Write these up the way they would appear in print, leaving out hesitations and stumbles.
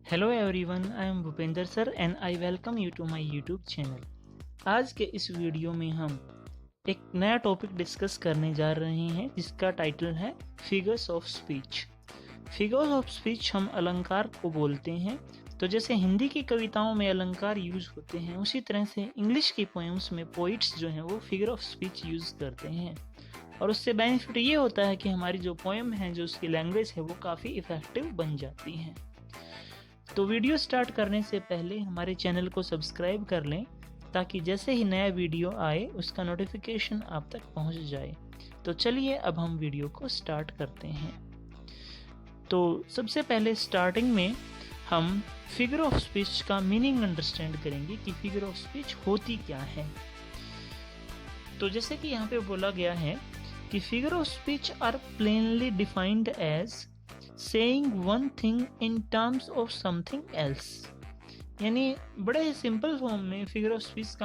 Hello everyone, I am Bhupendra sir and I welcome you to my YouTube channel. आज के इस video में हम एक नया टॉपिक डिस्कस करने जा रहे हैं जिसका टाइटल है figures of speech. Figures of speech हम अलंकार को बोलते हैं। तो जैसे हिंदी की कविताओं में अलंकार यूज होते हैं, उसी तरह से इंग्लिश की पोएम्स में पोइट्स जो हैं वो फिगर ऑफ स्पीच यूज करते हैं। और उससे बेनिफिट ये होता है कि हमारी जो पोएम है, जो उसकी लैंग्वेज है, वो काफ़ी इफेक्टिव बन जाती हैं। तो वीडियो स्टार्ट करने से पहले हमारे चैनल को सब्सक्राइब कर लें ताकि जैसे ही नया वीडियो आए उसका नोटिफिकेशन आप तक पहुंच जाए। तो चलिए अब हम वीडियो को स्टार्ट करते हैं। तो सबसे पहले स्टार्टिंग में हम फिगर ऑफ स्पीच का मीनिंग अंडरस्टैंड करेंगे कि फिगर ऑफ स्पीच होती क्या है। तो जैसे कि यहाँ पे बोला गया है कि figure of speech are plainly defined as saying one thing in terms of something else। यानी बड़े ही सिंपल फॉर्म में फिगर ऑफ स्पीच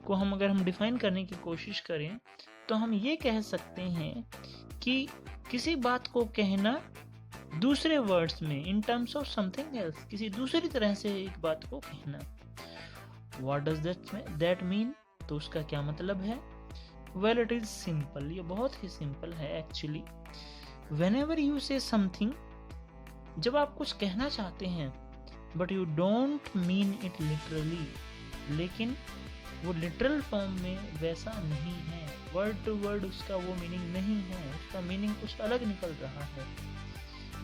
को हम अगर हम डिफाइन करने की कोशिश करें तो हम ये कह सकते हैं कि किसी बात को कहना दूसरे वर्ड्स में, in terms of something else, किसी दूसरी तरह से एक बात को कहना। What does that mean? तो उसका क्या मतलब है? Well, it is simple. ये बहुत ही सिंपल है actually. Whenever you say something, जब आप कुछ कहना चाहते हैं but you don't mean it literally, लेकिन वो लिटरल फॉर्म में वैसा नहीं है, वर्ड टू वर्ड उसका वो मीनिंग नहीं है, उसका मीनिंग कुछ अलग निकल रहा है,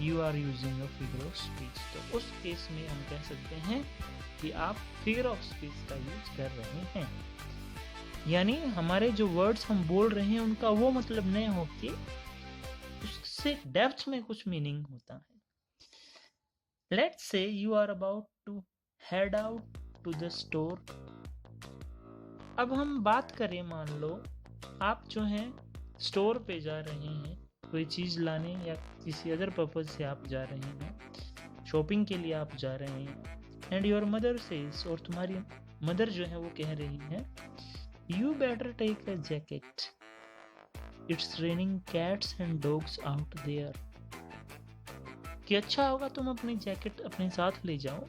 you are using a figure of speech. तो उस केस में हम कह सकते हैं कि आप फिगर ऑफ स्पीच का यूज कर रहे हैं। यानी हमारे जो वर्ड्स हम बोल रहे हैं उनका वो मतलब नहीं हो कि उससे डेप्थ में कुछ मीनिंग होता है। Let's say you are about to head out to the store. अब हम बात करें, मान लो आप जो हैं स्टोर पे जा रहे हैं कोई चीज लाने या किसी अदर पर्पज से आप जा रहे हैं, शॉपिंग के लिए आप जा रहे हैं। एंड योर मदर सेज, और तुम्हारी मदर जो है वो कह रही है, you better take a jacket, it's raining cats and dogs out there. कि अच्छा होगा तुम अपनी जैकेट अपने साथ ले जाओ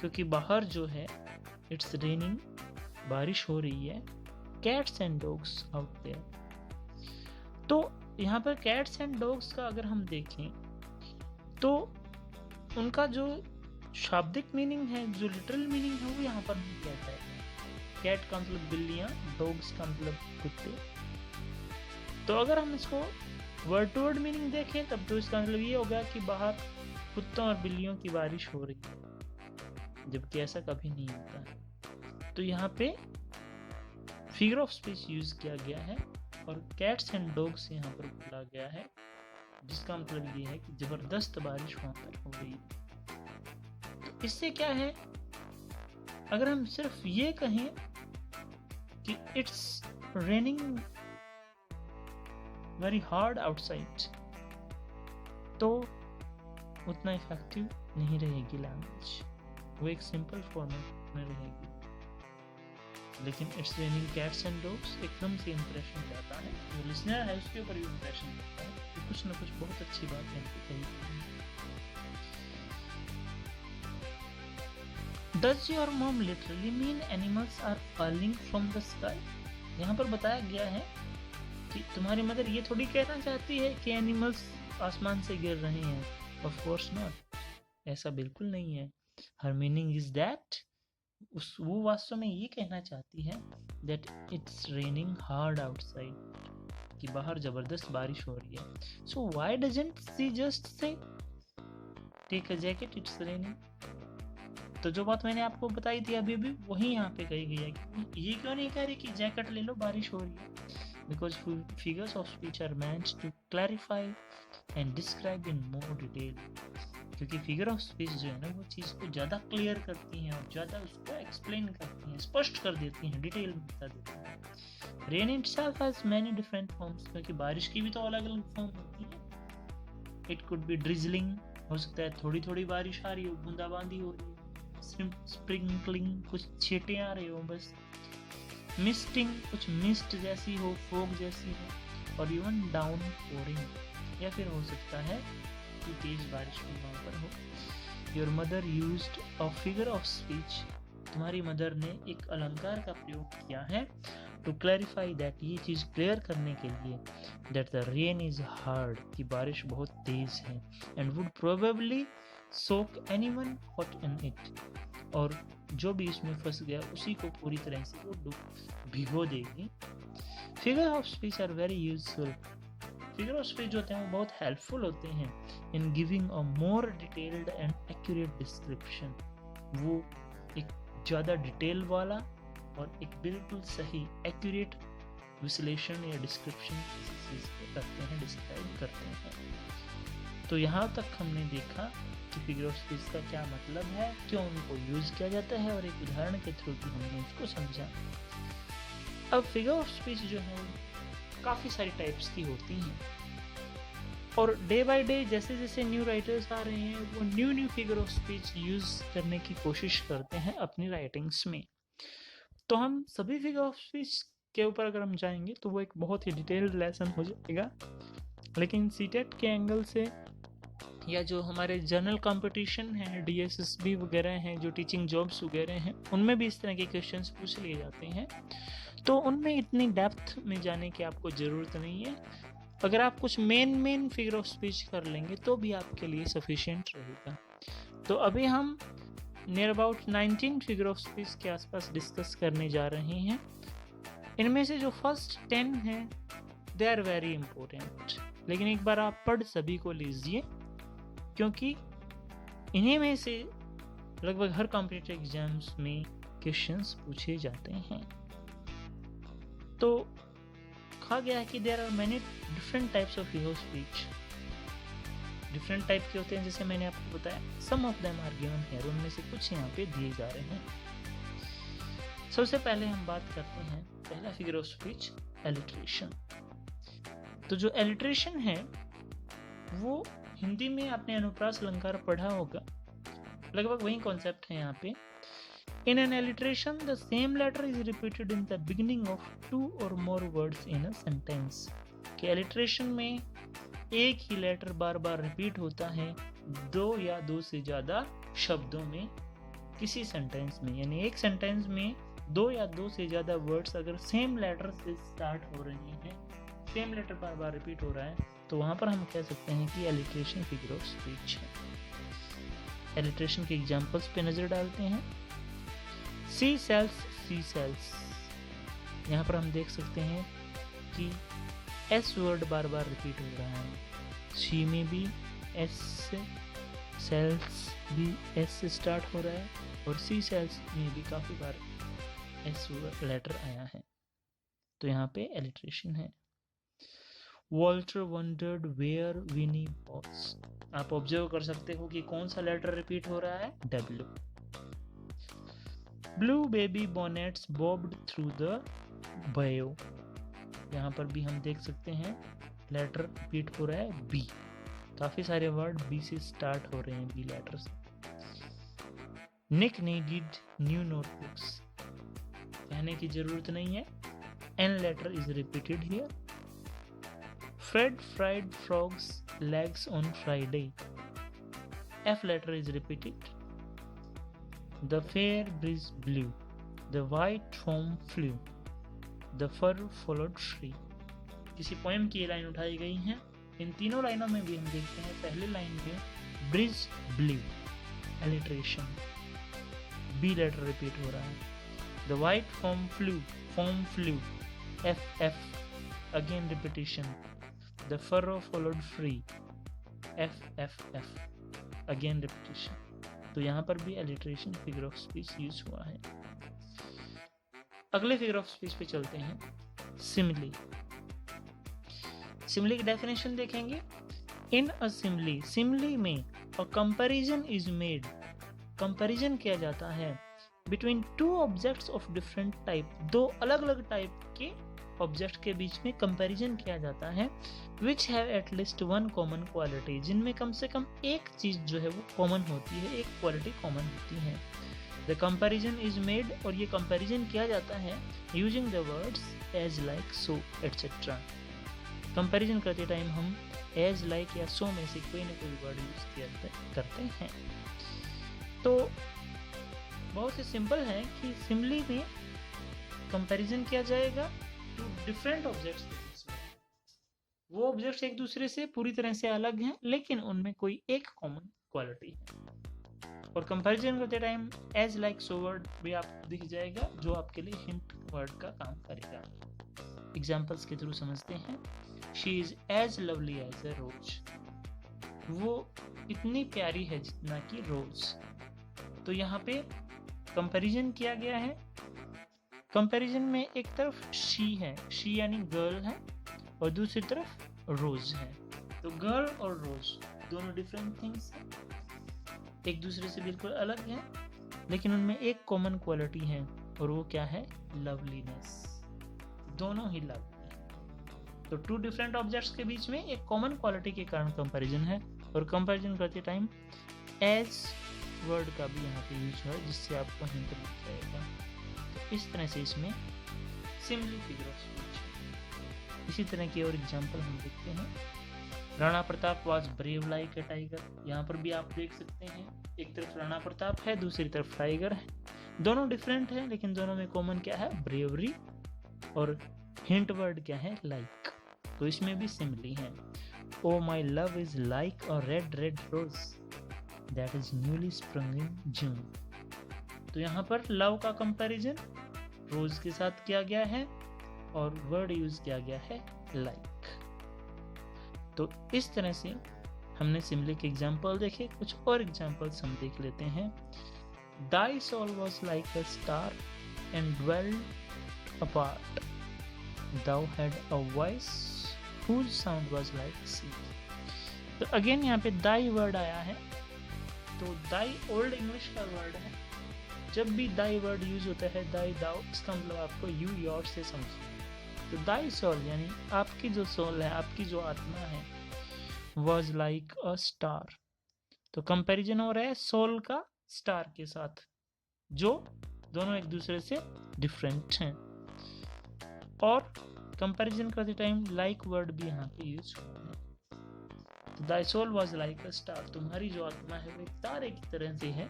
क्योंकि बाहर जो है इट्स रेनिंग, बारिश हो रही है, cats and dogs out there. तो यहाँ पर कैट्स एंड डॉग्स का अगर हम देखें तो उनका जो शाब्दिक मीनिंग है, जो लिटरल मीनिंग है, वो यहाँ पर नहीं कहता है। कैट का मतलब बिल्लियां, डॉग्स का मतलब कुत्ते। तो अगर हम इसको वर्ड टू वर्ड मीनिंग देखें तब तो इसका मतलब ये होगा कि बाहर कुत्तों और बिल्लियों की बारिश हो रही है, जबकि ऐसा कभी नहीं होता है। तो यहाँ पे फिगर ऑफ स्पीच यूज किया गया है और कैट्स एंड डॉग्स यहाँ पर बोला गया है, जिसका मतलब ये है कि जबरदस्त बारिश वहां पर हो रही है। तो इससे क्या है, अगर हम सिर्फ ये कहें कि it's raining very hard outside, तो उतना इफेक्टिव नहीं रहेगी लैंग्वेज, वो एक सिंपल फॉर्मेट में रहेगी। लेकिन it's raining cats and dogs एकदम से इंप्रेशन जाता है, जो लिसनर है उसके ऊपर भी इंप्रेशन जाता है कि कुछ ना कुछ बहुत अच्छी बात यहाँ पे कही। Does your mom literally mean animals are falling from the sky? यहाँ पर बताया गया है कि तुम्हारी मदर ये थोड़ी कहना चाहती है कि एनिमल्स आसमान से गिर रहे हैं। ऑफ कोर्स नॉट, ऐसा बिल्कुल नहीं है। हर मीनिंग इज दैट वो वास्तव में ये कहना चाहती है that it's raining hard outside, कि बाहर जबरदस्त बारिश हो रही है। So why doesn't she just say take a jacket, it's raining? तो जो बात मैंने आपको बताई थी अभी भी वही यहाँ पे कही गई है कि ये क्यों नहीं कह रही कि जैकेट ले लो, बारिश हो रही है। Because figures of speech are meant to clarify and describe in more detail। क्योंकि फिगर ऑफ स्पीच जो है ना वो चीज़ को ज़्यादा क्लियर करती हैं और ज़्यादा उसको एक्सप्लेन करती हैं, स्पष्ट कर देती हैं, डिटेल में बता देती हैं। Rain itself has many different forms, क्योंकि बारिश की भी तो अलग अलग फॉर्म होती है। इट कुड बी ड्रिजलिंग, हो सकता है थोड़ी थोड़ी बारिश आ रही हो, बूंदाबांदी हो रही हो, स्प्रिंकलिंग, कुछ छींटे आ रही हो बस, मिस्टिंग, कुछ मिस्ट जैसी हो, फोग जैसी हो, और इवन डाउन पोरिंग, या फिर हो सकता है की तेज बारिश में वहाँ पर हो। Your mother used a figure of speech, तुम्हारी मदर ने एक अलंकार का प्रयोग किया है टू क्लैरिफाई दैट, ये चीज क्लियर करने के लिए, that the rain is hard, कि बारिश बहुत तेज है, and would probably soak anyone caught in it, और जो भी इसमें फंस गया उसी को पूरी तरह से वो भिगो देगी। Figure of speech are very useful, figure of speech होते हैं वो बहुत हेल्पफुल होते हैं in giving a more detailed and accurate description, वो एक ज़्यादा डिटेल वाला और एक बिल्कुल सही एक्यूरेट विश्लेषण या डिस्क्रिप्शन किसी चीज़ को करते हैं, डिस्क्राइब करते हैं। तो यहाँ तक हमने देखा कि फिगर ऑफ स्पीच का क्या मतलब है, क्यों उनको यूज़ किया जाता है, और एक उदाहरण के थ्रू भी हमने उसको समझा। अब फिगर ऑफ स्पीच जो है काफ़ी सारी टाइप्स की होती हैं, और डे बाय डे जैसे जैसे न्यू राइटर्स आ रहे हैं वो new figure of speech use करने की कोशिश करते हैं अपनी राइटिंग्स में। तो हम सभी फिगर ऑफ स्पीच के ऊपर अगर हम जाएंगे तो वो एक बहुत ही डिटेल्ड लेसन हो जाएगा, लेकिन सीटेट के एंगल से या जो हमारे जनरल कंपटीशन है, DSSB वगैरह हैं, जो टीचिंग जॉब्स वगैरह हैं, उनमें भी इस तरह के क्वेश्चंस पूछ लिए जाते हैं, तो उनमें इतनी डेप्थ में जाने की आपको ज़रूरत नहीं है। अगर आप कुछ मेन फिगर ऑफ स्पीच कर लेंगे तो भी आपके लिए सफिशिएंट रहेगा। तो अभी हम near about 19 figure of speech के आसपास डिस्कस करने जा रहे हैं। इनमें से जो फर्स्ट 10 हैं दे आर वेरी इम्पोर्टेंट, लेकिन एक बार आप पढ़ सभी को लीजिए, क्योंकि इन्हीं में से लगभग हर कॉम्पिटिटिव एग्जाम्स में क्वेश्चंस पूछे जाते हैं। तो कहा गया है कि there are many different types of figure of speech, different type के होते हैं, जैसे मैंने आपको बताया। Some of them are given here, उनमें से कुछ यहाँ पे दिए जा रहे हैं। सबसे पहले हम बात करते हैं पहला फिगर ऑफ स्पीच, एलिट्रेशन। तो जो एलिट्रेशन है वो हिंदी में आपने अनुप्रास अलंकार पढ़ा होगा, लगभग वही कॉन्सेप्ट है यहाँ पे। In an alliteration, the same letter is repeated in the beginning of two or more words in a sentence. कि alliteration में एक ही लेटर बार बार रिपीट होता है दो या दो से ज़्यादा शब्दों में किसी सेंटेंस में, यानी एक सेंटेंस में दो या दो से ज़्यादा वर्ड्स अगर सेम लेटर से स्टार्ट हो रहे हैं, सेम लेटर बार बार रिपीट हो रहा है, तो वहाँ पर हम कह सकते हैं कि alliteration फिगर ऑफ स्पीच है। alliteration के एग्जाम्पल्स पे नज़र डालते हैं। सी सेल्स, यहाँ पर हम देख सकते हैं कि एस वर्ड बार बार रिपीट हो रहा है, सी में भी एस से, सेल्स भी एस से स्टार्ट हो रहा है, और सी सेल्स में भी काफ़ी बार एस लेटर आया है, तो यहाँ पे एलिट्रेशन है। Walter wondered where Winnie was, आप ऑब्जर्व कर सकते हो कि कौन सा लेटर रिपीट हो रहा है, W. Blue baby bonnets bobbed through the bayou, यहाँ पर भी हम देख सकते हैं लेटर रिपीट हो रहा है बी, काफी सारे वर्ड बी से स्टार्ट हो रहे हैं, बी लेटर से। निक नीडेड न्यू नोटबुक्स, कहने की जरूरत नहीं है, N letter is repeated here. Fred fried frogs legs on Friday, F letter is repeated. The fair breeze blew, the white foam flew, the fur followed free। किसी poem की ये line उठाई गई है। इन तीनों लाइनों में भी हम देखते हैं, पहले लाइन में breeze blew, alliteration, B letter repeat हो रहा है। The white foam flew, f, again repetition। The furrow followed free, f, again repetition। तो यहाँ पर भी alliteration figure of speech use हुआ है। अगले फिगर ऑफ स्पीच पे चलते हैं, सिमिली। सिमिली की डेफिनेशन देखेंगे। इन अ सिमिली, सिमिली में a comparison is made, comparison किया जाता है between two objects of different type, दो अलग अलग टाइप के ऑब्जेक्ट के बीच में कंपैरिजन किया जाता है, which have at least one common quality, जिनमें कम से कम एक चीज जो है वो कॉमन होती है, एक क्वालिटी कॉमन होती है। द कंपैरिजन इज मेड, और ये कंपैरिजन किया जाता है using the words as, like, so, etcetera. Comparison करते टाइम हम एज, लाइक या सो में से कोई ना कोई वर्ड यूज करते हैं। तो बहुत ही सिंपल है कि सिमिली में कंपैरिजन किया जाएगा टू डिफरेंट ऑब्जेक्ट्स के बीच में। वो ऑब्जेक्ट्स एक दूसरे से पूरी तरह से अलग हैं, लेकिन उनमें कोई एक कॉमन क्वालिटी है। और कंपैरिजन करते time as, like, so word भी आपको दिख जाएगा, जो आपके लिए हिंट वर्ड का काम करेगा। एग्जाम्पल्स के थ्रू समझते हैं। She is as lovely as a rose. वो इतनी प्यारी है जितना कि रोज। तो यहाँ पे कंपैरिजन किया गया है। कंपैरिजन में एक तरफ शी है, शी यानी गर्ल है, और दूसरी तरफ रोज है। तो गर्ल और रोज दोनों डिफरेंट थिंग्स हैं, एक दूसरे से बिल्कुल अलग हैं, लेकिन उनमें एक कॉमन क्वालिटी है, और वो क्या है? लवलीनेस। दोनों ही लवली हैं। तो टू डिफरेंट ऑब्जेक्ट्स के बीच में एक कॉमन क्वालिटी के कारण कंपैरिजन है। और कंपैरिजन करते टाइम एज वर्ड का भी यहाँ पे यूज है, जिससे आपको हिंट मिल जाएगा। तो इस तरह से इसमें सिमिली फिगर ऑफ स्पीच। इसी तरह की और एग्जांपल हम देखते हैं। Rana Pratap was brave like a tiger. यहाँ पर भी आप देख सकते हैं, एक तरफ राणा प्रताप है, दूसरी तरफ टाइगर है। दोनों डिफरेंट है, लेकिन दोनों में कॉमन क्या है? ब्रेवरी। और हिंट वर्ड क्या है? लाइक। तो इसमें भी सिमिली है। O my love is like a red red rose that is newly sprung in June. तो यहाँ पर लव का कंपैरिजन रोज के साथ किया गया है, और वर्ड यूज किया गया है लाइक। तो इस तरह से हमने सिमिली के एग्जाम्पल देखे। कुछ और एग्जाम्पल्स हम देख लेते हैं। Thy soul was like a star and dwelt apart. Thou had a voice whose sound was like sea. तो अगेन यहाँ पे दाई वर्ड आया है। तो दाई ओल्ड इंग्लिश का वर्ड है। जब भी दाई वर्ड यूज होता है, दाई, दाओ, इसका मतलब आपको यू, योर से समझना। तो दाई सोल यानी आपकी जो सोल है, आपकी जो आत्मा है, वॉज लाइक अ स्टार। तो कंपैरिजन हो रहा है सोल का स्टार के साथ, जो दोनों एक दूसरे से डिफरेंट हैं। और कंपैरिजन करते टाइम लाइक वर्ड भी यहाँ पे यूज हुआ है। तो thy soul was like a star, तुम्हारी जो आत्मा है वो एक तारे की तरह से है।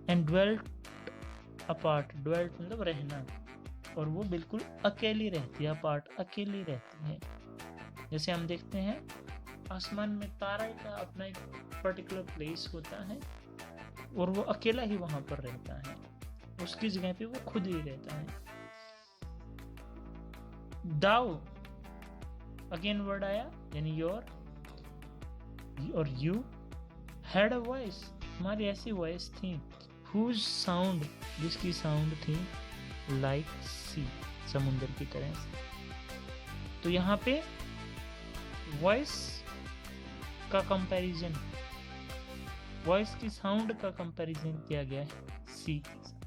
एंड ड्वेल्ट अपार्ट, ड्वेल्ट मतलब रहना, और वो बिल्कुल अकेली रहती है। अपार्ट अकेली रहती है। जैसे हम देखते हैं आसमान में तारा का अपना एक पर्टिकुलर प्लेस होता है, और वो अकेला ही वहां पर रहता है, उसकी जगह पे वो खुद ही रहता है। दाओ अगेन वर्ड आया, यानी योर और यू। हैड अ वॉइस, हमारी ऐसी वॉइस थी। हुज साउंड, जिसकी साउंड थी लाइक सी, समुंदर की तरह से। तो यहाँ पे वॉइस का कंपैरिजन, वॉइस की साउंड का कंपैरिजन किया गया है सी के साथ।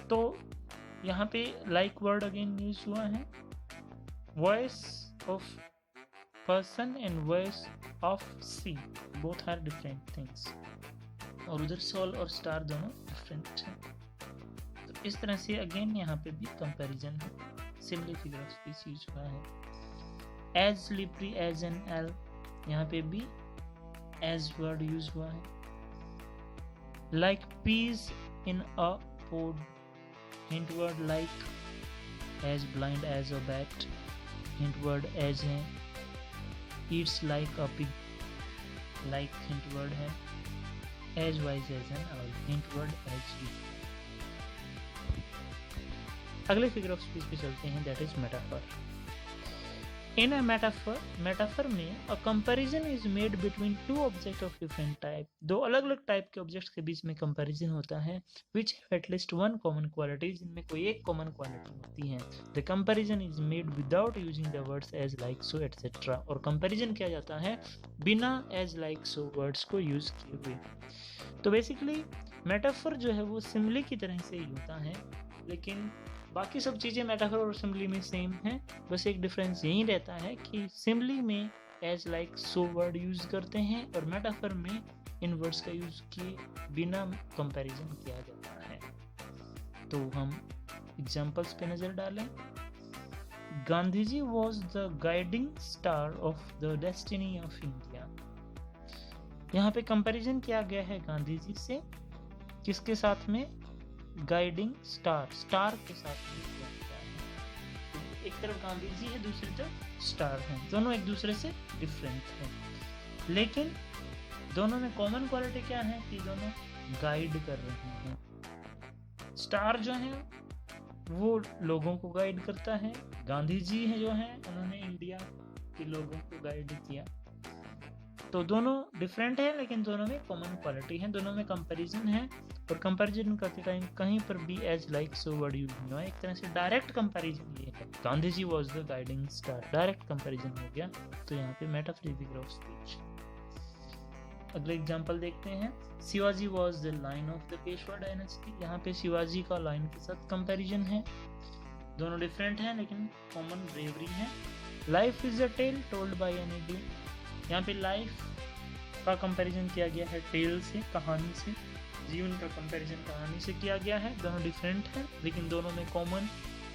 तो यहाँ पे लाइक वर्ड अगेन यूज हुआ है। Voice of person and voice of sea both are different things. और उधर सोल और स्टार दोनों डिफरेंट हैं। तो इस तरह से अगेन यहाँ पे भी कंपैरिजन है, simile figure of speech use हुआ है। As slippery as an eel, यहाँ पे भी एज वर्ड यूज हुआ है। Like peas in a pod, hint word like. As blind as a bat, hint word as है। Eats like a pig, like hint word है। As wise as an owl, hint word as you. अगले figure of speech पे चलते हैं, that is metaphor. In a metaphor, metaphor में a comparison is made between two object of different type. दो अलग अलग type के ऑब्जेक्ट्स के बीच में कंपैरिजन होता है, which have at least one common quality, जिनमें कोई एक कॉमन क्वालिटी होती है। The comparison is made without using the words as, like, so etcetera. और कंपैरिजन किया जाता है बिना एज, लाइक, सो वर्ड्स को यूज किए हुए। तो बेसिकली मेटाफर जो है वो सिमिली की तरह से ही होता है, लेकिन बाकी सब चीज़ें मेटाफर और सिमिली में सेम हैं। बस एक डिफरेंस यही रहता है कि सिमिली में as, like, so word use करते हैं, और मेटाफर में इन वर्ड्स का यूज किए बिना कंपैरिजन किया जाता है। तो हम एग्जांपल्स पे नजर डालें। Gandhi ji was the guiding star of the destiny of India. यहाँ पे कंपैरिजन किया गया है गांधी जी से, किसके साथ में? गाइडिंग स्टार, स्टार के साथ में किया गया है। एक तरफ गांधी जी है, दूसरी तरफ स्टार है, दोनों एक दूसरे से डिफरेंट हैं, लेकिन दोनों में कॉमन क्वालिटी क्या है कि दोनों गाइड कर रहे हैं। स्टार जो है वो लोगों को गाइड करता है, गांधी जी है जो है उन्होंने इंडिया के लोगों को गाइड किया। तो दोनों डिफरेंट है लेकिन दोनों में कॉमन क्वालिटी है, दोनों में कंपैरिजन है। और कंपैरिजन करते टाइम कहीं पर भी as like so word use नहीं हुआ, एक तरह से डायरेक्ट कंपैरिजन ये है। Gandhi ji was the guiding star, direct comparison हो गया, तो यहाँ पे मेटाफर फिगर ऑफ स्पीच। अगले एग्जांपल देखते हैं। Shivaji was the lion of the Peshwa dynasty. यहाँ पे शिवाजी का लाइन के साथ कंपैरिजन है, दोनों डिफरेंट हैं लेकिन कॉमन ब्रेवरी है। Life is a tale told by an idiot. यहाँ पे लाइफ का कंपैरिजन किया गया है टेल से, कहानी से, जीवन का कंपैरिजन कहानी से किया गया है। दोनों डिफरेंट हैं लेकिन दोनों में कॉमन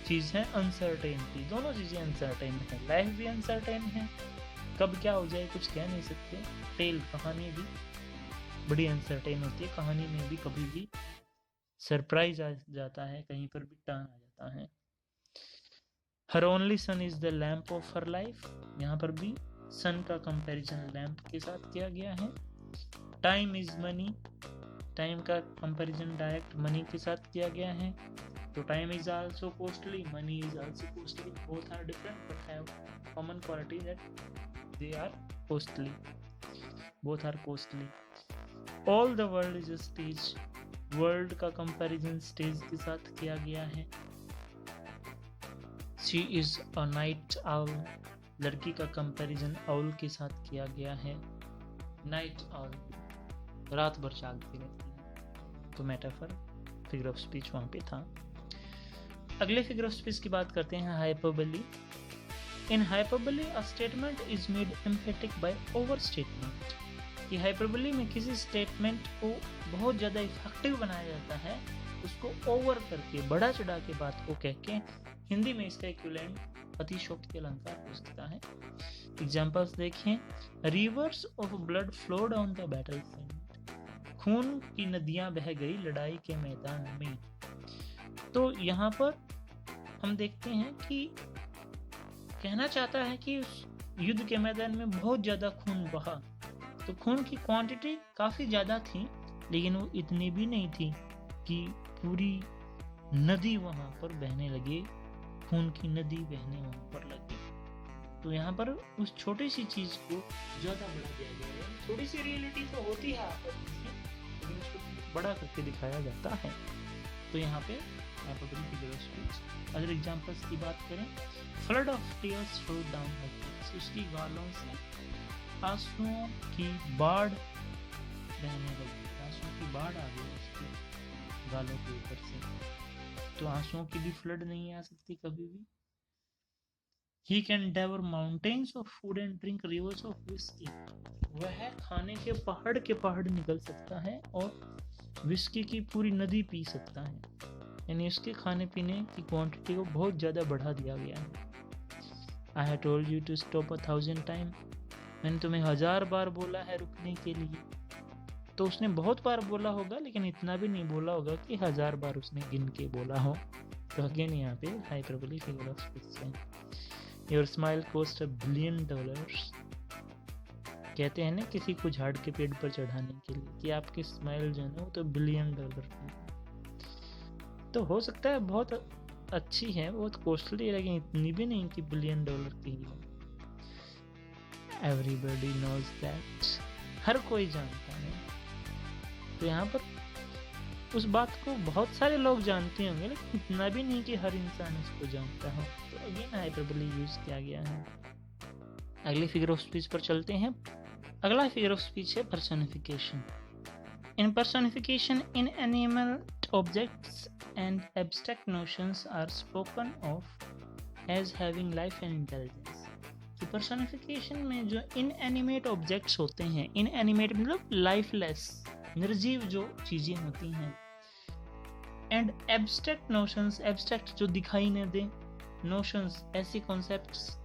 चीज़ है अनसर्टेनिटी, दोनों चीज़ें अनसर्टेन है। लाइफ भी अनसर्टेन है, कब क्या हो जाए कुछ कह नहीं सकते। टेल कहानी भी बड़ी अनसर्टेन होती है, कहानी में भी कभी भी सरप्राइज आ जाता है, कहीं पर भी टर्न आ जाता है। Her only son is the lamp of her life. यहाँ पर भी सन का कंपैरिजन लैम्प के साथ किया गया है। टाइम इज मनी, टाइम का कंपैरिजन डायरेक्ट मनी के साथ किया गया है। तो time is also costly, money is also costly, both are different but have common quality that they are costly, both are costly. All the world is a stage, world का comparison stage के साथ किया गया है। She is a night owl, लड़की का comparison owl के साथ किया गया है। नाइट आउल रात भर जागती रहती है, तो मेटाफर फिगर ऑफ स्पीच वहां पे था। अगले फिगर ऑफ स्पीच की बात करते हैं, hyperbole. In hyperbole a statement is made emphatic by overstatement. कि हाइपरबली में किसी स्टेटमेंट को बहुत ज़्यादा इफेक्टिव बनाया जाता है, उसको ओवर करके, बढ़ा चढ़ा के बात को कह के। हिंदी में इसका इक्विवेलेंट अतिशयोक्ति अलंकार हो सकता है। एग्जाम्पल्स देखें। Reverse of blood flowed on the battlefield, खून की नदियां बह गई लड़ाई के मैदान में। तो यहाँ पर हम देखते हैं कि कहना चाहता है कि उस युद्ध के मैदान में बहुत ज्यादा खून बहा। तो खून की क्वांटिटी काफी ज्यादा थी, लेकिन वो इतनी भी नहीं थी कि पूरी नदी वहां पर बहने लगे, खून की नदी बहने वहां पर लगी। तो यहाँ पर उस छोटी सी चीज को ज्यादा बढ़ा दिया गया है। थोड़ी सी रियलिटी तो होती है आपस में, लेकिन उसको बड़ा करके दिखाया जाता है। तो यहाँ पे अगर एग्जांपल्स की बात करें, flood of tears flow down her face, उसकी गालों से आंसुओं की बाढ़ बहने लगी, आंसुओं की बाढ़ आ गई उसकी गालों के ऊपर से। तो आंसुओं की भी फ्लड नहीं आ सकती कभी भी। He can devour mountains of food and drink rivers of whiskey. वह खाने के पहाड़ निकल सकता है और विस्की की पूरी नदी पी सकता है, यानी उसके खाने पीने की क्वांटिटी को बहुत ज़्यादा बढ़ा दिया गया है। I have told you to stop 1000 times. मैंने तुम्हें 1000 बार बोला है रुकने के लिए। तो उसने बहुत बार बोला होगा, लेकिन इतना भी नहीं बोला होगा कि 1000 बार उसने गिन के बोला हो। तो अगेन यहाँ पे हाइपरबोली फिगर ऑफ स्पीच है। Your smile cost $1 billion. कहते हैं ना किसी को झाड़ के पेड़ पर चढ़ाने के लिए कि आपकी स्माइल जो है ना वो तो $1 बिलियन की। तो हो सकता है बहुत अच्छी है, बहुत कॉस्टली है, लेकिन इतनी भी नहीं कि $1 बिलियन की है। Everybody knows that. हर कोई जानता है। तो यहाँ पर उस बात को बहुत सारे लोग जानते होंगे, लेकिन इतना भी नहीं कि हर इंसान उसको जानता हो। तो अगेन हाइपरबोली यूज किया गया है। अगले फिगर ऑफ स्पीच पर चलते हैं। अगला फिगर ऑफ स्पीच है personification. In personification inanimate objects and abstract notions are spoken of as having life and intelligence. कि पर्सोनिफिकेशन में जो इनएनिमेट ऑब्जेक्ट्स होते हैं, इनएनिमेट मतलब लाइफलेस, निर्जीव जो चीजें होती हैं, एंड एब्स्ट्रैक्ट नोशंस, एब्स्ट्रैक्ट जो दिखाई न दे, नोशंस, ऐसी कॉन्सेप्ट्स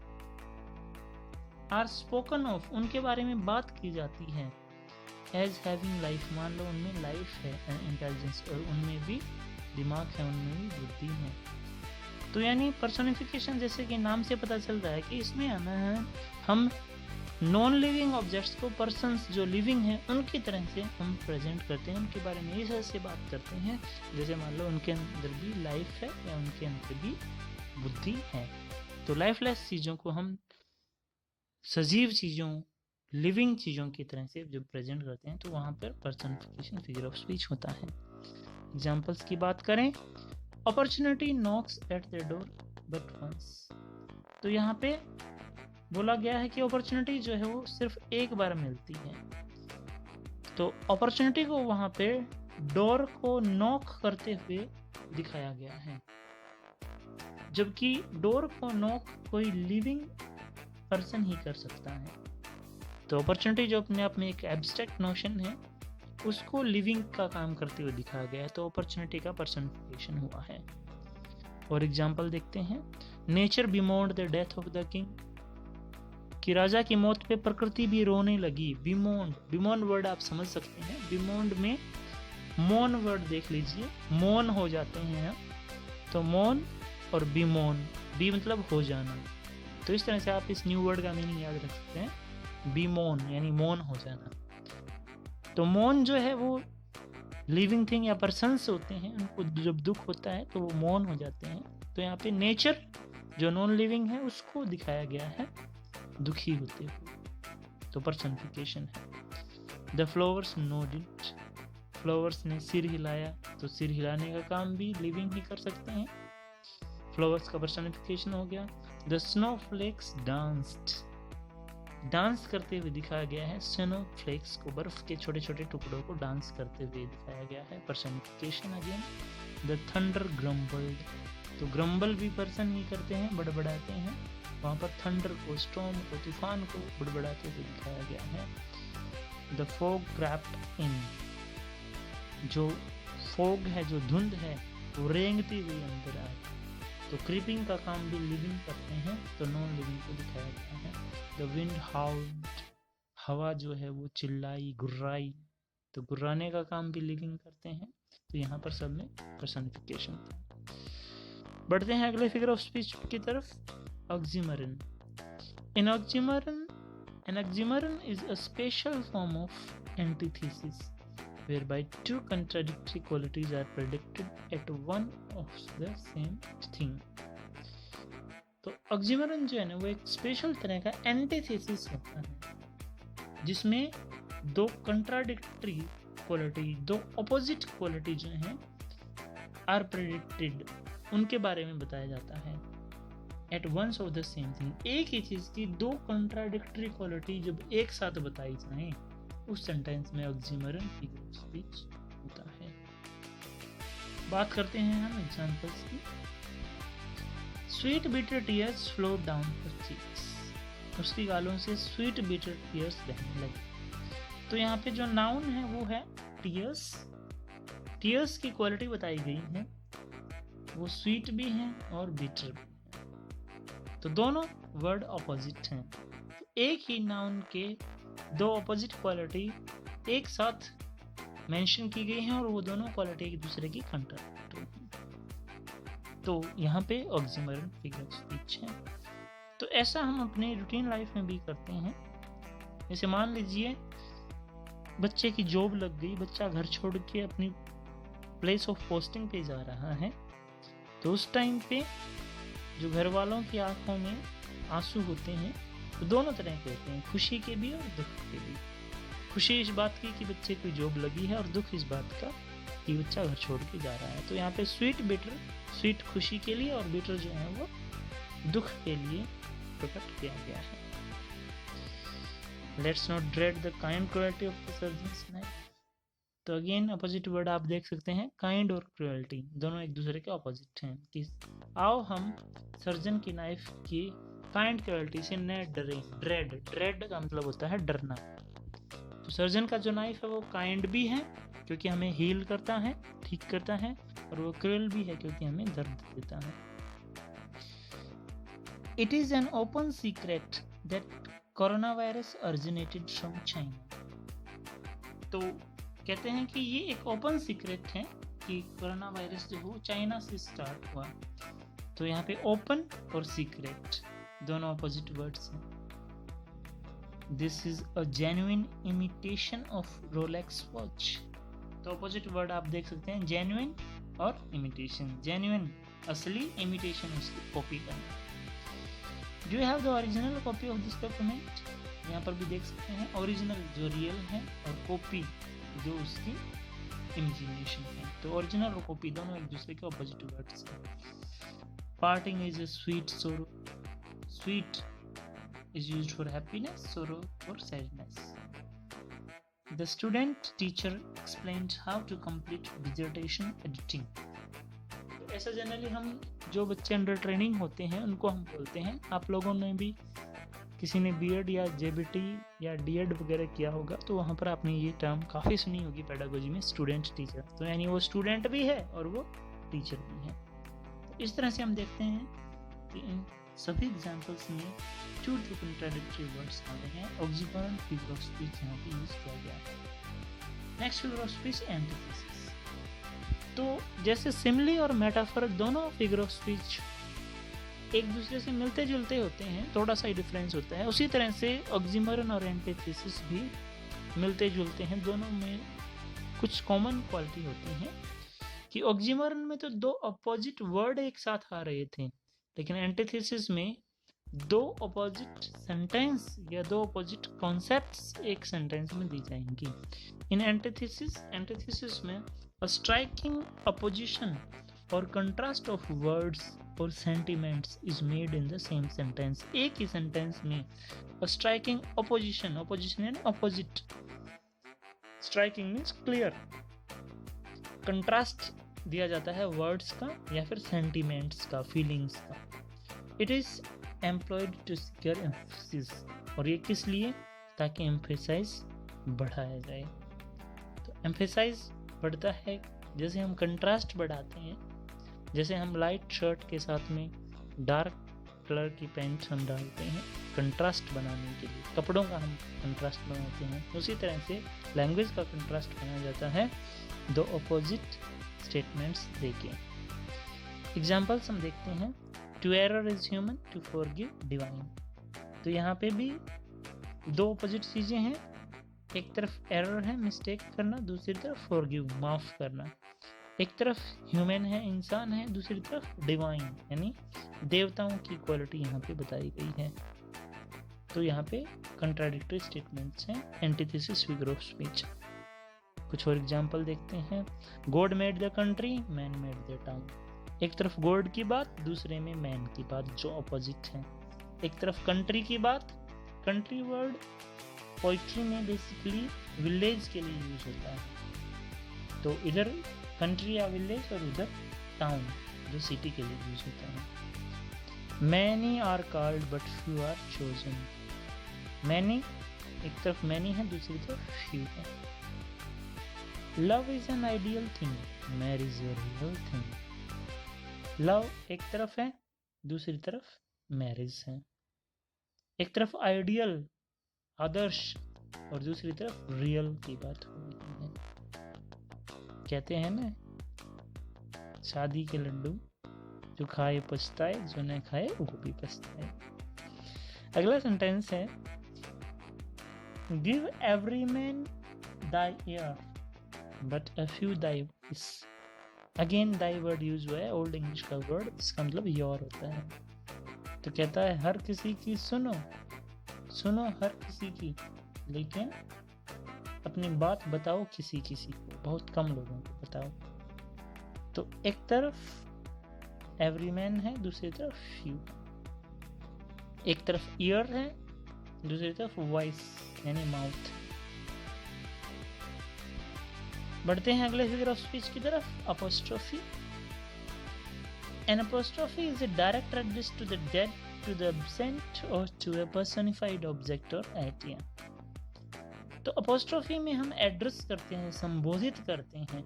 आर स्पोकन ऑफ, उनके बारे में बात की जाती है। एज हैविंग लाइफ, मान लो उनमें लाइफ है एंड इंटेलिजेंस, और उनमें भी दिमाग है, उनमें भी बुद्धि है। तो यानी पर्सोनिफिकेशन, जैसे कि नाम से पता चल रहा है कि इसमें हम नॉन लिविंग ऑब्जेक्ट्स को पर्सन्स जो लिविंग हैं उनकी तरह से हम प्रेजेंट करते हैं, उनके बारे में इस तरह से बात करते हैं जैसे मान लो उनके अंदर भी लाइफ है या उनके अंदर भी बुद्धि है। तो लाइफलेस चीज़ों को हम सजीव चीज़ों, लिविंग चीज़ों की तरह से जब प्रेजेंट करते हैं तो वहाँ पर पर्सनिफिकेशन, फिगर ऑफ स्पीच होता है। एग्जाम्पल्स की बात करें, opportunity knocks at the door but once. तो यहाँ पे बोला गया है कि अपॉर्चुनिटी जो है वो सिर्फ एक बार मिलती है। तो अपॉर्चुनिटी को वहाँ पे डोर को नॉक करते हुए दिखाया गया है, जबकि डोर को नॉक कोई लिविंग पर्सन ही कर सकता है। तो अपॉर्चुनिटी जो अपने आप में एक एब्स्ट्रैक्ट नोशन है, उसको लिविंग का काम करते हुए दिखाया गया है, तो अपॉर्चुनिटी का पर्सनिफिकेशन हुआ है। और एग्जाम्पल देखते हैं, nature bemoaned the death of the king, कि राजा की मौत पे प्रकृति भी रोने लगी। बिमोन्ड, बिमोन्ड वर्ड आप समझ सकते हैं, बिमोन्ड में मौन वर्ड देख लीजिए, मौन हो जाते हैं, तो मौन और बिमोन, बी मतलब हो जाना, तो इस तरह से आप इस न्यू वर्ड का मीनिंग याद रख सकते हैं, बिमोन यानी मौन हो जाना। तो मौन जो है वो लिविंग थिंग या पर्सन्स होते हैं, उनको जब दुख होता है तो वो मौन हो जाते हैं। तो यहाँ पे नेचर जो नॉन लिविंग है उसको दिखाया गया है दुखी होते हुए, तो पर्सनिफिकेशन है। द फ्लावर्स नोडिड, फ्लावर्स ने सिर हिलाया, तो सिर हिलाने का काम भी लिविंग ही कर सकते हैं, फ्लावर्स का पर्सनिफिकेशन हो गया। द स्नोफ्लेक्स डांस्ड, डांस करते हुए दिखाया गया है स्नोफ्लेक्स को, बर्फ के छोटे छोटे टुकड़ों को डांस करते हुए दिखाया गया है, पर्सनिफिकेशन अगेन। द थंडर ग्रम्बल्ड, तो ग्रम्बल भी पर्सन ही करते हैं, बड़बड़ाते हैं, वहाँ पर थंडर को, स्टॉर्म को, तूफान को बड़बड़ाते हुए दिखाया गया है। द फॉग क्रैप्ड इन, जो फॉग है, जो धुंध है, वो रेंगती हुई अंदर आए, तो क्रीपिंग का काम भी लिविंग करते हैं, तो नॉन लिविंग को दिखाया गया है। द विंड हाउल्ड, हवा जो है वो चिल्लाई, गुर्राई, तो गुर्राने का काम भी लिविंग करते हैं, तो यहाँ पर सब में पर्सनिफिकेशन था। बढ़ते हैं अगले फिगर ऑफ स्पीच की तरफ, oxymoron. An oxymoron is a special form of antithesis whereby two contradictory qualities are predicted at one of the same thing. तो oxymoron जो है ना वो एक स्पेशल तरह का एंटीथेसिस होता है, जिसमें दो कंट्राडिक्टरी क्वालिटी, दो अपोजिट क्वालिटी जो हैं आर प्रेडिक्टेड, उनके बारे में बताया जाता है। At once of the same thing, एक ही चीज की दो कंट्राडिक्टरी क्वालिटी जब एक साथ बताई जाए, उस सेंटेंस में ऑक्सीमोरन फिगर ऑफ स्पीच होता है। बात करते हैं हम एग्जांपल्स की। Sweet bitter tears flow down her cheeks, उसकी गालों से स्वीट बिटर टीयर्स बहने लगे। तो यहाँ पे जो नाउन है वो है टीयर्स, टीयर्स की क्वालिटी बताई गई है, वो स्वीट भी हैं और बिटर भी, तो दोनों वर्ड ऑपोजिट हैं। तो एक ही नाउन के दो ऑपोजिट क्वालिटी एक साथ मेंशन की गई हैं और वो दोनों क्वालिटी एक दूसरे की कंट्राडिक्टरी हैं, तो यहाँ पे ऑक्सीमोरन फिगर ऑफ स्पीच है। तो ऐसा हम अपने रूटीन लाइफ में भी करते हैं। जैसे मान लीजिए बच्चे की जॉब लग गई, बच्चा घर छोड़ के अपनी प्लेस ऑफ पोस्टिंग पे जा रहा है, तो उस टाइम पे जो घर वालों की आंखों में आंसू होते हैं, तो दोनों तरह के होते हैं, खुशी के भी और दुख के भी। खुशी इस बात की कि बच्चे की जॉब लगी है, और दुख इस बात का कि बच्चा घर छोड़ के जा रहा है। तो यहाँ पे स्वीट बिटर, स्वीट खुशी के लिए और बिटर जो है वो दुख के लिए प्रकट किया गया है। Let's not dread the kind cruelty of the surgeons knife, तो अगेन अपोजिट वर्ड आप देख सकते हैं, काइंड और क्रुएल्टी दोनों एक दूसरे के अपोजिट हैं। कि आओ हम सर्जन की नाइफ की काइंड क्रुएल्टी से न डरें। ड्रेड, ड्रेड का मतलब होता है डरना। तो सर्जन का जो नाइफ है वो काइंड भी है क्योंकि हमें हील करता है, ठीक करता है, और वो क्रूएल भी है क्योंकि हमें दर्द देता है। It is an open secret that coronavirus originated from China. तो कहते हैं कि ये एक ओपन सीक्रेट है कि कोरोना वायरस जो हो चाइना से स्टार्ट हुआ। तो यहाँ पे ओपन और सीक्रेट दोनों अपोजिट वर्ड्स हैं। This is a genuine imitation of Rolex watch. तो अपोजिट वर्ड आप देख सकते हैं, जेन्युइन और इमिटेशन। जेन्युइन असली, इमिटेशन उसकी कॉपी करना। Do you have the original copy of this document? यहाँ पर भी देख सकते हैं ओरिजिनल जो रियल है और कॉपी जो उसकी इमेजिनेशन है। तो ओरिजिनल और कॉपी दोनों एक दूसरे के ऑपोजिट वर्ड्स हैं। पार्टिंग इज अ स्वीट सोरो। Sweet is used for happiness, sorrow for sadness. The student teacher explained how to complete dissertation editing. तो ऐसा जनरली हम जो बच्चे अंडर ट्रेनिंग होते हैं उनको हम बोलते हैं। आप लोगों ने भी किसी ने बीएड या जेबीटी या डीएड वगैरह किया होगा तो वहाँ पर आपने ये टर्म काफ़ी सुनी होगी पेडागोजी में, स्टूडेंट टीचर। तो यानी वो स्टूडेंट भी है और वो टीचर भी है। तो इस तरह से हम देखते हैं कि इन सभी एग्जाम्पल्स में टू कंट्राडिक्टरी वर्ड्स आ रहे हैं। ऑक्सीमोरन, फिगर ऑफ स्पीच यहाँ पे यूज किया गया है। Next figure of speech, antithesis. तो जैसे सिमिली और मेटाफर दोनों फिगर ऑफ स्पीच एक दूसरे से मिलते जुलते होते हैं, थोड़ा सा ही डिफरेंस होता है, उसी तरह से ऑक्सीमोरन और एंटीथेसिस भी मिलते जुलते हैं। दोनों में कुछ कॉमन क्वालिटी होती हैं कि ऑक्सीमोरन में तो दो अपोजिट वर्ड एक साथ आ रहे थे, लेकिन एंटीथेसिस में दो अपोजिट सेंटेंस या दो अपोजिट कॉन्सेप्ट्स एक सेंटेंस में दी जाएंगी। इन एंटीथेसिस में अ स्ट्राइकिंग अपोजिशन और कंट्रास्ट ऑफ वर्ड्स और sentiments is made in the same sentence. एक ही सेंटेंस में अ स्ट्राइकिंग अपोजिशन, अपोजिशन यानी opposite, striking means clear, contrast दिया जाता है वर्ड्स का या फिर सेंटिमेंट्स का, फीलिंग्स का। It is employed to secure emphasis, और ये किस लिए? ताकि एम्फेसाइज बढ़ाया जाए। तो एम्फेसाइज बढ़ता है जैसे हम कंट्रास्ट बढ़ाते हैं, जैसे हम लाइट शर्ट के साथ में डार्क कलर की पैंट हम डालते हैं कंट्रास्ट बनाने के लिए, कपड़ों का हम कंट्रास्ट बनाते हैं, उसी तरह से लैंग्वेज का कंट्रास्ट बनाया जाता है दो अपोजिट स्टेटमेंट्स देके। एग्जाम्पल्स हम देखते हैं। To err is human, to forgive divine. तो यहाँ पे भी दो अपोजिट चीज़ें हैं, एक तरफ एरर है मिस्टेक करना, दूसरी तरफ फॉरगिव माफ़ करना। एक तरफ ह्यूमन है इंसान है, दूसरी तरफ डिवाइन यानी देवताओं की क्वालिटी यहाँ पे बताई गई है। तो यहाँ पे कंट्राडिक्टरी स्टेटमेंट्स हैं, एंटीथेसिस फिगर ऑफ स्पीच। कुछ और एग्जांपल देखते हैं। God made the country, man made the town. एक तरफ गॉड की बात, दूसरे में मैन की बात, जो अपोजिट है। एक तरफ कंट्री की बात, कंट्री वर्ड पोइट्री में बेसिकली विलेज के लिए यूज होता है, तो इधर कंट्री या विलेज और उधर टाउन जो सिटी के लिए यूज होता है। Many are called but few are chosen. Many, एक तरफ मैनी है, दूसरी तरफ फ्यू है। Love is an ideal thing, marriage is a real thing. Love एक तरफ है, दूसरी तरफ मैरिज है। एक तरफ आइडियल आदर्श और दूसरी तरफ रियल की बात हो रही है। कहते हैं ना, शादी के लड्डू जो खाए पछताए, जो न खाए वो भी पछताए। अगला सेंटेंस है, give every man thy year but a few Dai wish. Again thy word use हुआ है, ओल्ड इंग्लिश का वर्ड, इसका मतलब योर होता है। तो कहता है हर किसी की सुनो, सुनो हर किसी की, लेकिन अपनी बात बताओ किसी किसी को, बहुत कम लोगों को बताओ। तो एक तरफ एवरी मैन है, दूसरी तरफ फ्यू। एक तरफ ईयर है, दूसरी तरफ वॉइस यानी माउथ। बढ़ते हैं अगले फिगर ऑफ स्पीच की तरफ, apostrophe. An apostrophe is a direct address to the dead, to the absent or to a personified object or idea. तो अपोस्ट्रोफी में हम एड्रेस करते हैं, संबोधित करते हैं।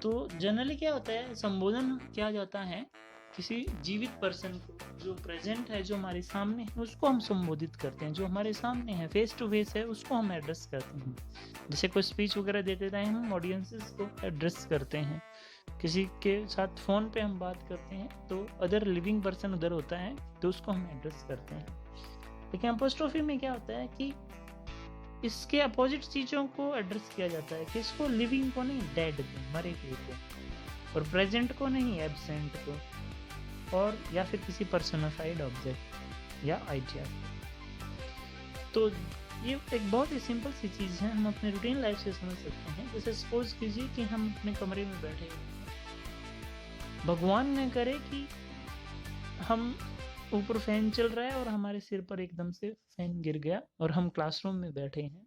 तो जनरली क्या होता है, संबोधन किया जाता है किसी जीवित पर्सन को जो प्रेजेंट है, जो हमारे सामने है, उसको हम संबोधित करते हैं। जो हमारे सामने है, फेस टू फेस है, उसको हम एड्रेस करते हैं। जैसे कोई स्पीच वगैरह देते टाइम हम ऑडियंसेस को एड्रेस करते हैं। किसी के साथ फ़ोन पे हम बात करते हैं तो अदर लिविंग पर्सन उधर होता है तो उसको हम एड्रेस करते हैं। लेकिन अपोस्ट्रोफी में क्या होता है कि इसके अपोजिट चीज़ों को एड्रेस किया जाता है। किसको? लिविंग को नहीं, डेड को, मरे हुए को। और प्रेजेंट को नहीं, एब्सेंट को। और या फिर किसी पर्सोनिफाइड ऑब्जेक्ट या आइडिया। तो ये एक बहुत ही सिंपल सी चीज़ है, हम अपने रूटीन लाइफ से समझ सकते हैं। जैसे सपोज कीजिए कि हम अपने कमरे में बैठे हैं, भगवान ने करे कि हम ऊपर फैन चल रहा है और हमारे सिर पर एकदम से फैन गिर गया और हम क्लासरूम में बैठे हैं।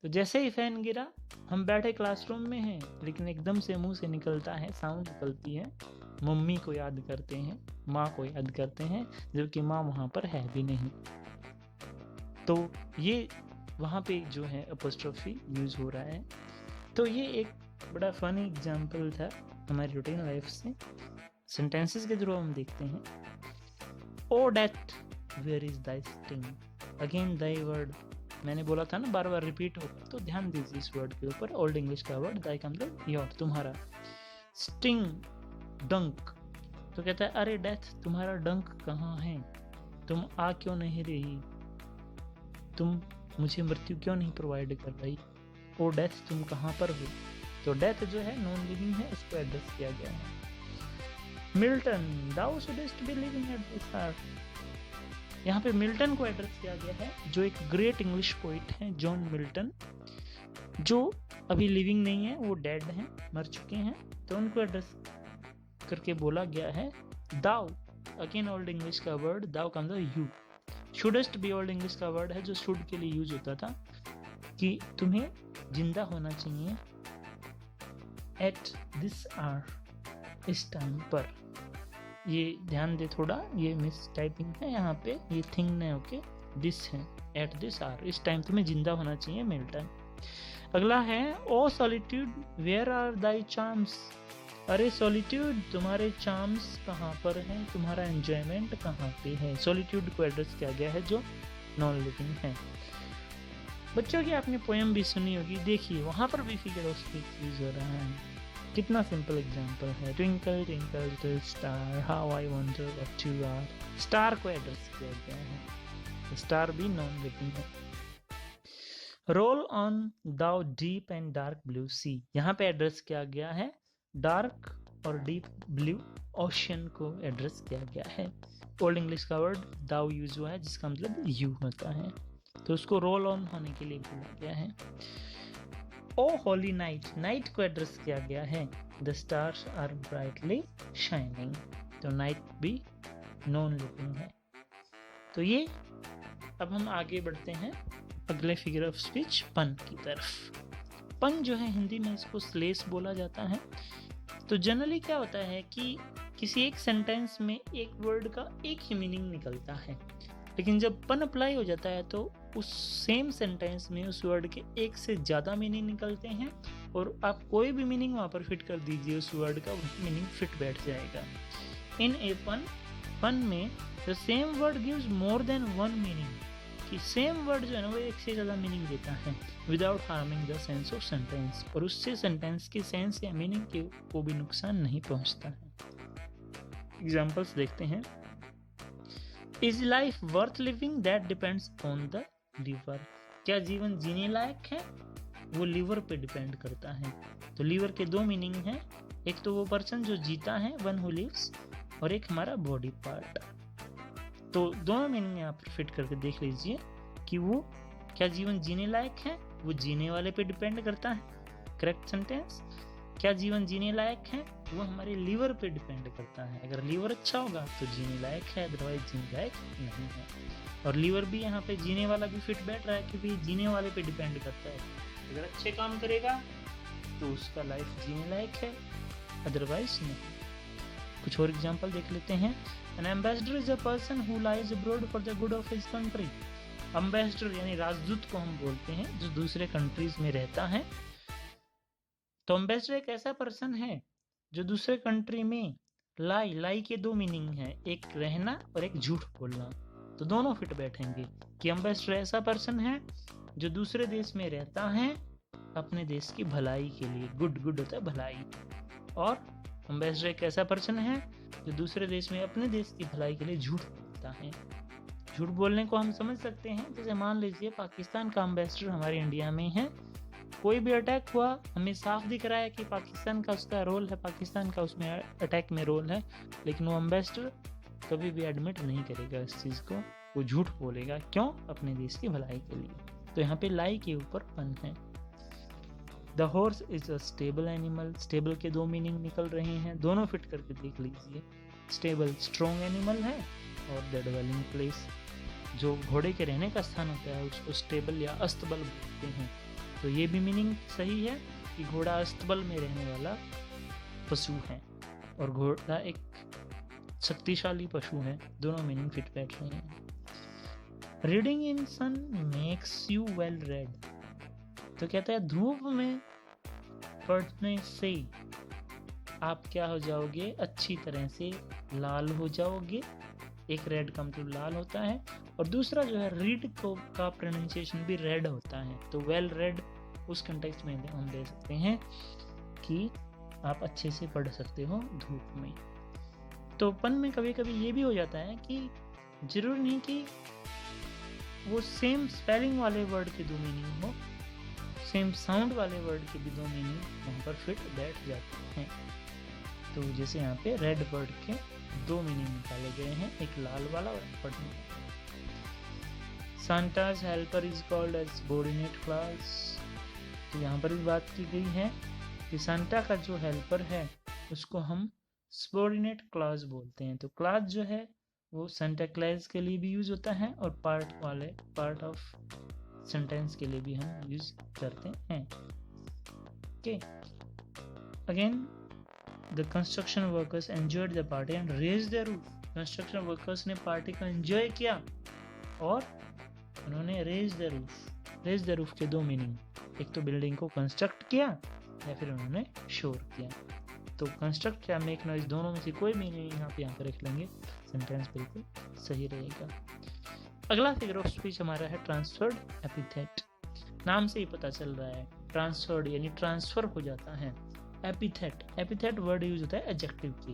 तो जैसे ही फैन गिरा, हम बैठे क्लासरूम में हैं, लेकिन एकदम से मुंह से निकलता है, साउंड निकलती है, मम्मी को याद करते हैं, माँ को याद करते हैं, जबकि माँ वहाँ पर है भी नहीं। तो ये वहाँ पे जो है अपोस्ट्रोफी यूज हो रहा है। तो ये एक बड़ा फनी एग्जाम्पल था हमारी रूटीन लाइफ से। सेंटेंसेस के थ्रू हम देखते हैं। O death where is thy sting, again thy word, मैंने बोला था ना बार बार रिपीट होगा, तो ध्यान दीजिए इस वर्ड के ऊपर। ओल्ड इंग्लिश का वर्ड दाई का मतलब योर, तुम्हारा। स्टिंग, डंक, तो कहता है अरे डेथ तुम्हारा डंक कहाँ है, तुम आ क्यों नहीं रही, तुम मुझे मृत्यु क्यों नहीं प्रोवाइड कर रही, ओ डेथ तुम कहाँ पर हो। तो डेथ जो है नॉन लिविंग है, उसको एड्रेस किया गया है। Milton, thou shouldst be living at this hour, यहाँ पे मिल्टन को एड्रेस किया गया है, जो एक ग्रेट इंग्लिश पोइट है, जॉन मिल्टन, जो अभी लिविंग नहीं है, वो डेड हैं, मर चुके हैं। तो उनको एड्रेस करके बोला गया है दाउ, अगेन ओल्ड इंग्लिश का वर्ड, दाउ का मतलब यू। शुडेस्ट भी ओल्ड इंग्लिश का वर्ड है, जो शुड के लिए यूज होता था कि तुम्हें जिंदा होना चाहिए एट दिस आवर, इस टाइम पर। ये ध्यान दे थोड़ा, ये मिस टाइपिंग है यहाँ पे, ये थिंग नहीं, ओके, दिस है, एट दिस आवर, इस टाइम तुम्हें जिंदा होना चाहिए, मिल्टन। अगला है O solitude where are thy charms, अरे सॉलिट्यूड तुम्हारे चार्म्स कहाँ पर हैं, तुम्हारा एंजॉयमेंट कहाँ पे है। सॉलिट्यूड को एड्रेस किया गया है जो नॉन लिविंग है। बच्चों की आपने पोएम भी सुनी होगी, देखिए वहाँ पर भी फिगर ऑफ स्पीच यूज हो रहा है। कितना सिंपल एग्जांपल है, twinkle twinkle little star how I wonder what you are. Star को एड्रेस किया गया है, स्टार भी नॉन लिविंग है। Roll on thou deep and dark blue sea, यहाँ पे एड्रेस किया गया है डार्क और डीप ब्लू ओशियन को एड्रेस किया गया है। ओल्ड इंग्लिश का वर्ड दाउ यूज हुआ है, जिसका मतलब यू होता है, तो उसको रोल ऑन होने के लिए बोला गया है। ओ होली नाइट, नाइट को एड्रेस किया गया है, the stars are brightly shining, तो नाइट भी नॉन लिविंग है। तो ये, अब हम आगे बढ़ते हैं अगले फिगर ऑफ स्पीच, पन की तरफ। पन जो है हिंदी में इसको स्लेस बोला जाता है। तो जनरली क्या होता है कि किसी एक सेंटेंस में एक वर्ड का एक ही मीनिंग निकलता है, लेकिन जब पन अप्लाई हो जाता है तो उस सेम सेंटेंस में उस वर्ड के एक से ज़्यादा मीनिंग निकलते हैं, और आप कोई भी मीनिंग वहाँ पर फिट कर दीजिए, उस वर्ड का मीनिंग फिट बैठ जाएगा। इन ए पन, पन में the same word gives more than one meaning, कि सेम वर्ड जो है ना वो एक से ज़्यादा मीनिंग देता है without harming the sense of sentence, और उससे सेंटेंस की सेंस या मीनिंग के को भी नुकसान नहीं पहुँचता है। एग्जाम्पल्स देखते हैं। Is life worth living, that depends on the liver, क्या जीवन जीने लायक है, वो लीवर पे डिपेंड करता है। तो लीवर के दो मीनिंग हैं, एक तो वो पर्सन जो जीता है, वन हु लिव्स, और एक हमारा बॉडी पार्ट। तो दोनों मीनिंग यहाँ पर फिट करके देख लीजिए कि वो क्या जीवन जीने लायक है, वो जीने वाले पे डिपेंड करता है, करेक्ट सेंटेंस। क्या जीवन जीने लायक है, वो हमारे लीवर पे डिपेंड करता है, अगर लीवर अच्छा होगा तो जीने लायक है, अदरवाइज जीने लायक नहीं है। और लीवर भी यहाँ पे जीने वाला भी फिट बैठ रहा है, क्योंकि जीने वाले पे डिपेंड करता है, अगर अच्छे काम करेगा तो उसका लाइफ जीने लायक है, अदरवाइज नहीं। कुछ और एग्जांपल देख लेते हैं। An ambassador is a person who lies abroad for the good of his country. Ambassador यानी राजदूत को हम बोलते हैं, जो दूसरे कंट्रीज में रहता है। तो ambassador एक ऐसा पर्सन है जो दूसरे कंट्री में लाई के दो मीनिंग है, एक रहना और एक झूठ बोलना। तो दोनों फिट बैठेंगे कि एम्बेसडर ऐसा पर्सन है जो दूसरे देश में रहता है अपने देश की भलाई के लिए, गुड होता है भलाई, और एम्बेसडर एक ऐसा पर्सन है जो दूसरे देश में अपने देश की भलाई के लिए झूठ बोलता है। झूठ बोलने को हम समझ सकते हैं, जैसे मान लीजिए पाकिस्तान का एम्बेसडर हमारे इंडिया में है, कोई भी अटैक हुआ, हमें साफ दिख रहा है कि पाकिस्तान का उसका रोल है, पाकिस्तान का उसमें अटैक में रोल है, लेकिन वो एम्बेसडर कभी भी एडमिट नहीं करेगा इस चीज़ को, वो झूठ बोलेगा। क्यों? अपने देश की भलाई के लिए। तो यहाँ पे लाई के ऊपर पन है। The horse is a stable animal. Stable के दो मीनिंग निकल रहे हैं, दोनों फिट करके देख लीजिए। स्टेबल स्ट्रॉन्ग एनिमल है, और द डवेलिंग प्लेस, जो घोड़े के रहने का स्थान होता है उसको स्टेबल या अस्तबल बोलते हैं। तो ये भी मीनिंग सही है कि घोड़ा अस्तबल में रहने वाला पशु है और घोड़ा एक शक्तिशाली पशु है। दोनों मीनिंग फिट बैठ रहे हैं। Reading in sun makes you well red. तो कहता है धूप में पढ़ने से आप क्या हो जाओगे, अच्छी तरह से लाल हो जाओगे। एक रेड का मतलब लाल होता है, और दूसरा जो है रीड को का प्रोनाउंसिएशन भी रेड होता है। तो वेल रेड उस कंटेक्स्ट में हम दे सकते हैं कि आप अच्छे से पढ़ सकते हो धूप में। तो पन में कभी कभी ये भी हो जाता है कि जरूर नहीं कि वो सेम स्पेलिंग वाले वर्ड के दो मीनिंग हो, सेम साउंड वाले वर्ड के भी दो मीनिंग वहाँ पर फिट बैठ जाते हैं। तो जैसे यहाँ पे रेड वर्ड के दो मीनिंग निकाले गए हैं, एक लाल वाला और एक पढ़ने वाला। Santa's helper is called as subordinate class. तो यहाँ पर भी बात की गई है कि सांता का जो हेल्पर है उसको हम सबॉर्डिनेट क्लास बोलते हैं। तो क्लास जो है वो सांता क्लॉज के लिए भी यूज होता है, और पार्ट ऑफ सेंटेंस के लिए भी हम यूज करते हैं। Okay, again the construction workers enjoyed the party and raised the roof. Construction workers ने पार्टी को एंजॉय किया और उन्होंने raise the roof. Raise the roof के दो मीनिंग, एक तो बिल्डिंग को कंस्ट्रक्ट किया या फिर उन्होंने शोर किया। तो कंस्ट्रक्ट या मेक नॉइज दोनों में से कोई मीनिंग यहाँ पे रख लेंगे, सेंटेंस बिल्कुल सही रहेगा। अगला फिगर ऑफ स्पीच हमारा है ट्रांसफर्ड एपिथेट। नाम से ही पता चल रहा है, ट्रांसफर्ड यानी ट्रांसफर हो जाता है। एपिथेट वर्ड यूज होता है एडजेक्टिव की,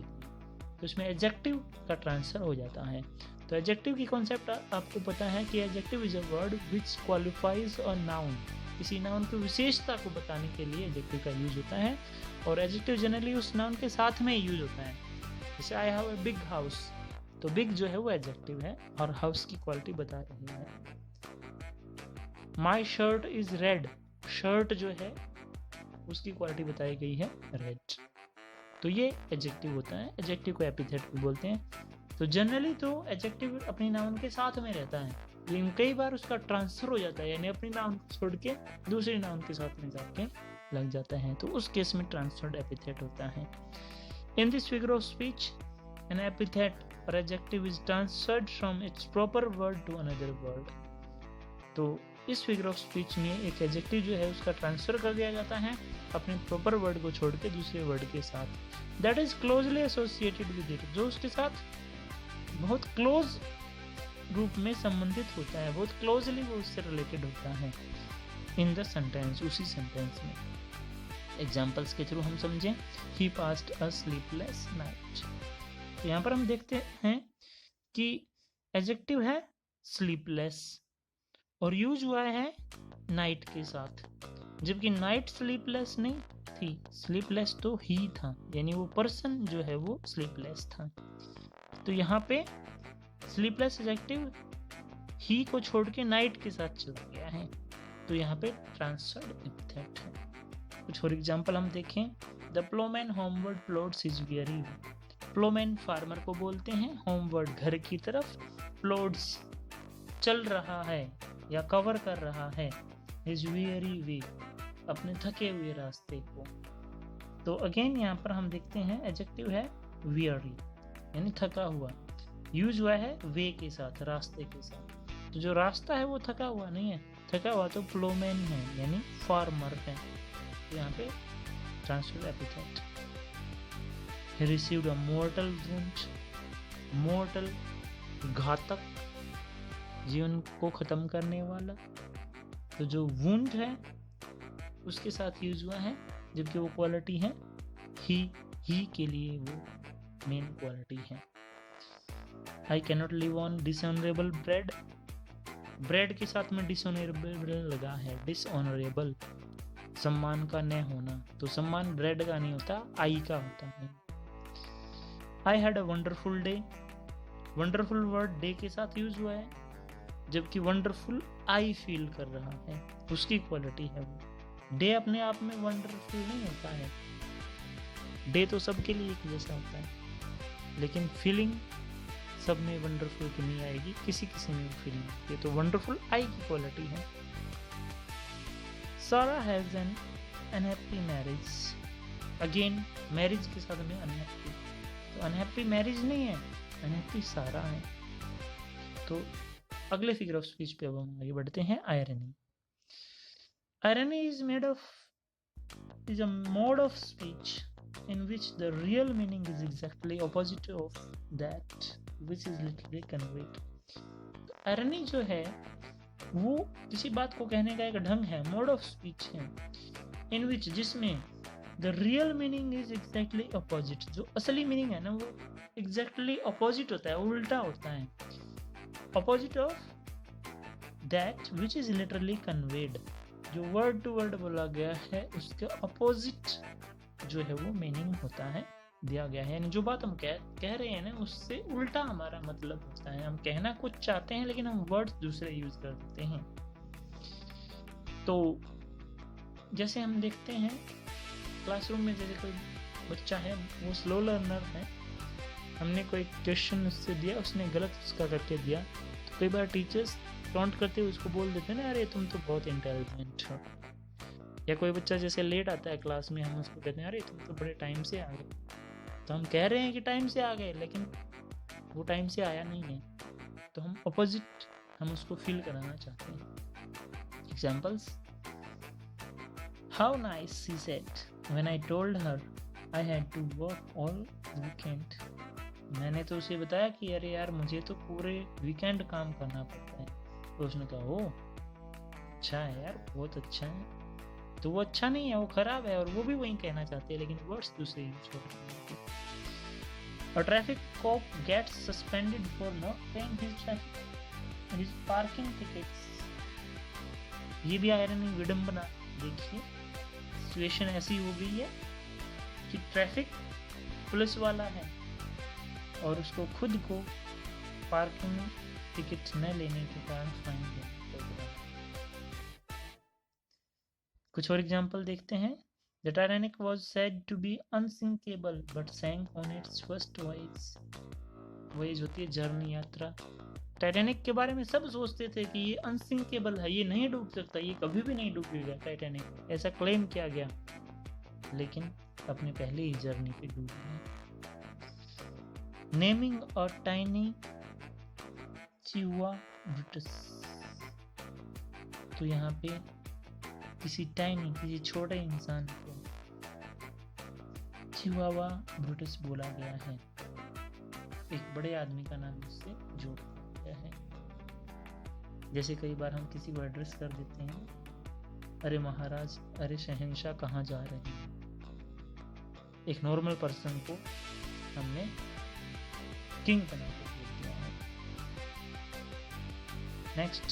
तो इसमें एडजेक्टिव का ट्रांसफर हो जाता है। तो एडजेक्टिव की कॉन्सेप्ट आपको पता है कि adjective is a word which qualifies a noun. किसी नाउन की विशेषता को बताने के लिए एडजेक्टिव का यूज होता है, और एडजेक्टिव जनरली उस नाउन के साथ में यूज होता है। जैसे I have a big house, तो बिग जो है वो एडजेक्टिव है और हाउस की क्वालिटी बता रही है। My shirt is red, shirt जो है उसकी क्वालिटी बताई गई है रेड। तो ये एडजेक्टिव होता है, एडजेक्टिव को एपिथेट भी बोलते हैं। तो जनरली तो एडजेक्टिव अपनी नाउन के साथ में रहता है, लेकिन कई बार उसका ट्रांसफर हो जाता है, यानी अपनी नाउन को छोड़ के दूसरी नाउन के साथ में जाके लग जाता है, तो उस केस में ट्रांसफर्ड एपिथेट होता है। In this figure of speech an epithet or adjective is transferred from its proper word to another word. तो इस फिगर ऑफ स्पीच में एक एडजेक्टिव जो है उसका ट्रांसफर कर दिया जाता है अपने प्रॉपर वर्ड को छोड़ के दूसरे वर्ड के साथ, that is closely associated with it, जो उसके साथ बहुत क्लोज रूप में संबंधित होता है, बहुत क्लोजली वो उससे रिलेटेड होता है इन द सेंटेंस, उसी सेंटेंस में। एग्जाम्पल्स के थ्रू हम समझें, ही पास्ड अ स्लीपलेस नाइट। तो यहाँ पर हम देखते हैं कि एडजेक्टिव है स्लीपलेस और यूज हुआ है नाइट के साथ, जबकि नाइट स्लीपलेस नहीं थी, स्लीपलेस तो ही था, यानी वो पर्सन जो है वो स्लीपलेस था। तो यहाँ पे स्लीपलेस एडजेक्टिव ही को छोड़ के नाइट के साथ चला गया है, तो यहाँ पे ट्रांसफर्ड एपिथेट है। कुछ और एग्जांपल हम देखें, the ploughman homeward plods his weary. Ploughman farmer को बोलते हैं, होमवर्ड घर की तरफ, प्लॉड्स चल रहा है या कवर कर रहा है, हिज वेरी वे अपने थके हुए रास्ते को। तो अगेन यहाँ पर हम देखते हैं एडजेक्टिव है weary यानी थका हुआ, यूज हुआ है वे के साथ, रास्ते के साथ। तो जो रास्ता है वो थका हुआ नहीं है, थका हुआ तो प्लोमैन है यानी फार्मर है। तो यहाँ पे transferred epithet. he received a mortal wound, mortal घातक, जीवन को खत्म करने वाला। तो जो वुंड है उसके साथ यूज हुआ है, जबकि वो क्वालिटी है ही के लिए वो मेन क्वालिटी है। I cannot live on dishonorable bread, bread के साथ में डिसऑनरेबल लगा है, डिसऑनरेबल सम्मान का न होना, तो सम्मान ब्रेड का नहीं होता, आई का होता है। I had a wonderful day, wonderful word day के साथ यूज हुआ है, जबकि वंडरफुल आई फील कर रहा है, उसकी क्वालिटी है वो। डे अपने आप में वंडरफुल नहीं होता है, डे तो सबके लिए एक जैसा होता है, लेकिन फीलिंग सब में वंडरफुल की नहीं आएगी, किसी किसी में फीलिंग। ये तो वंडरफुल आई की क्वालिटी है। सारा has an unhappy marriage, again marriage के साथ में अनहैप्पी, तो अनहैप्पी मैरिज नहीं है, अनहैप्पी सारा है। तो अगले फिगर ऑफ स्पीच पे अब हम आगे बढ़ते हैं। Irony, irony is made of, is a mode of speech in which the real meaning is exactly opposite of that which is literally conveyed। irony जो है वो किसी बात को कहने का एक ढंग है, मोड ऑफ स्पीच है, इन विच जिसमें the real meaning is exactly opposite, जो असली मीनिंग है ना वो एग्जैक्टली अपोजिट होता है, उल्टा होता है, opposite of that which is literally conveyed, जो वर्ड टू वर्ड बोला गया है उसके अपोजिट जो है वो मीनिंग होता है, दिया गया है। यानी जो बात हम कह रहे हैं ना उससे उल्टा हमारा मतलब होता है, हम कहना कुछ चाहते हैं लेकिन हम वर्ड्स दूसरे यूज कर देते हैं। तो जैसे हम देखते हैं क्लासरूम में, जैसे कोई बच्चा है वो स्लो लर्नर है, हमने कोई क्वेश्चन उससे दिया, उसने गलत उसका करके दिया, तो कई बार टीचर्स टॉन्ट करते हुए उसको बोल देते हैं ना, अरे तुम तो बहुत इंटेलिजेंट हो। या कोई बच्चा जैसे लेट आता है क्लास में, हम उसको कहते हैं अरे तुम तो बड़े टाइम से आ गए, तो हम कह रहे हैं कि टाइम से आ गए लेकिन वो टाइम से आया नहीं है, तो हम अपोजिट हम उसको फील कराना चाहते हैं। Examples, how nice she said when I told her I had to work all weekend, मैंने तो उसे बताया कि अरे यार मुझे तो पूरे वीकेंड काम करना पड़ता है, तो उसने कहा ओ अच्छा है यार, बहुत अच्छा है। तो वो अच्छा नहीं है, वो खराब है, और वो भी वही कहना चाहते हैं लेकिन वर्ड्स दूसरे यूज हो रहे हैं। A traffic cop gets suspended for not paying his parking tickets। ये भी आयरनी, विडंबना। देखिए सिचुएशन ऐसी हो गई है कि ट्रैफिक पुलिस वाला है और उसको खुद को पार्किंग टिकट न लेने के कारण फाइन देना पड़ रहा है। कुछ और एग्जाम्पल देखते हैं। The Titanic was said to be unsinkable but sank on its first voyage। voyage होती है जर्नी, यात्रा। टाइटैनिक के बारे में सब सोचते थे कि ये अनसिंकेबल है, ये नहीं डूब सकता, ये कभी भी नहीं डूबेगा टाइटैनिक, ऐसा क्लेम किया गया, लेकिन अपने पहले ही जर्नी पे डूब गया। नेमिंग अ टाइनी चिहुआ ब्रूटस, तो यहाँ पे किसी टाइनी, किसी छोटे इंसान को चिहुआहुआ ब्रूटस बोला गया है, एक बड़े आदमी का नाम उससे जोड़ दिया है। जैसे कई बार हम किसी को एड्रेस कर देते हैं, अरे महाराज, अरे शहंशाह कहाँ जा रहे हैं, एक नॉर्मल पर्सन को हमने किंग बना के बोल दिया है। Next,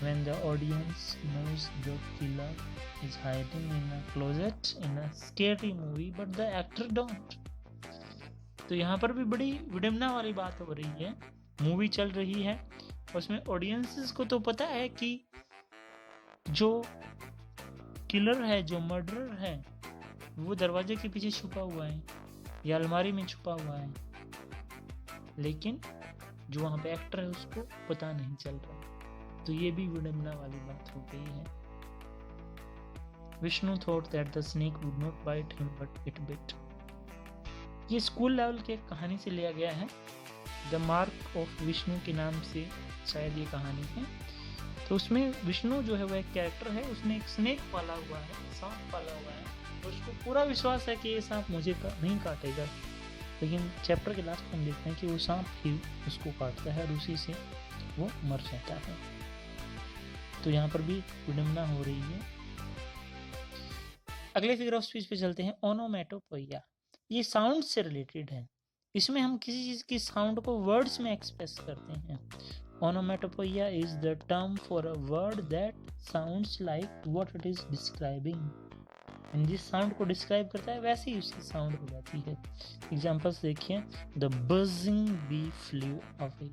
when the audience knows the killer is hiding in a closet in a scary movie but the actor don't। तो यहाँ पर भी बड़ी विडंबना वाली बात हो रही है। मूवी चल रही है, उसमें ऑडियंसेस को तो पता है कि जो किलर है, जो मर्डरर है, वो दरवाजे के पीछे छुपा हुआ है या अलमारी में छुपा हुआ है, लेकिन जो वहाँ पे एक्टर है उसको पता नहीं चल रहा। तो ये भी विडंबना वाली बात हो गई है। Vishnu thought that the snake would not bite him but it bit. ये स्कूल लेवल के कहानी से लिया गया है, द मार्क ऑफ विष्णु के नाम से शायद ये कहानी है। तो उसमें विष्णु जो है वह एक कैरेक्टर है, उसने एक स्नेक पाला हुआ है, सांप पाला हुआ है, और उसको पूरा विश्वास है कि ये सांप मुझे नहीं काटेगा, लेकिन चैप्टर के लास्ट में हम देखते हैं कि वो सांप ही उसको काटता है और उसी से वो मर जाता है। तो यहाँ पर भी विडंबना हो रही है। अगले फिगर ऑफ स्पीच पे चलते हैं, ओनोमेटोपोइया। ये साउंड से रिलेटेड है। इसमें हम किसी चीज की साउंड को वर्ड्स में एक्सप्रेस करते हैं। ओनोमेटोपोइया is the term for a word that sounds like what it is describing. जिस साउंड को डिस्क्राइब करता है वैसे ही उसकी साउंड हो जाती है। एग्जांपल्स देखिए, the buzzing bee flew away.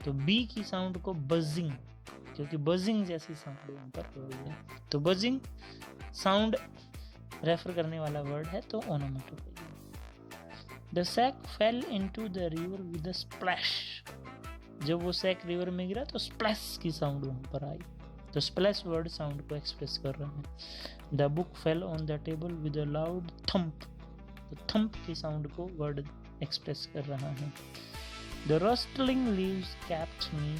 तो बी की साउंड को बजिंग, क्योंकि बजिंग जैसी साउंड वहां पर हो रही है, तो बजिंग साउंड रेफर करने वाला वर्ड है, तो onomatopoeia. The sack fell into the river with a splash. जब वो सैक रिवर में गिरा तो स्प्लैश की साउंड वहां पर आई, तो स्प्लैश वर्ड साउंड को एक्सप्रेस कर रहा है। The book fell on the table with a loud thump. तो थंप की साउंड को वर्ड एक्सप्रेस कर रहा है। The rustling leaves kept me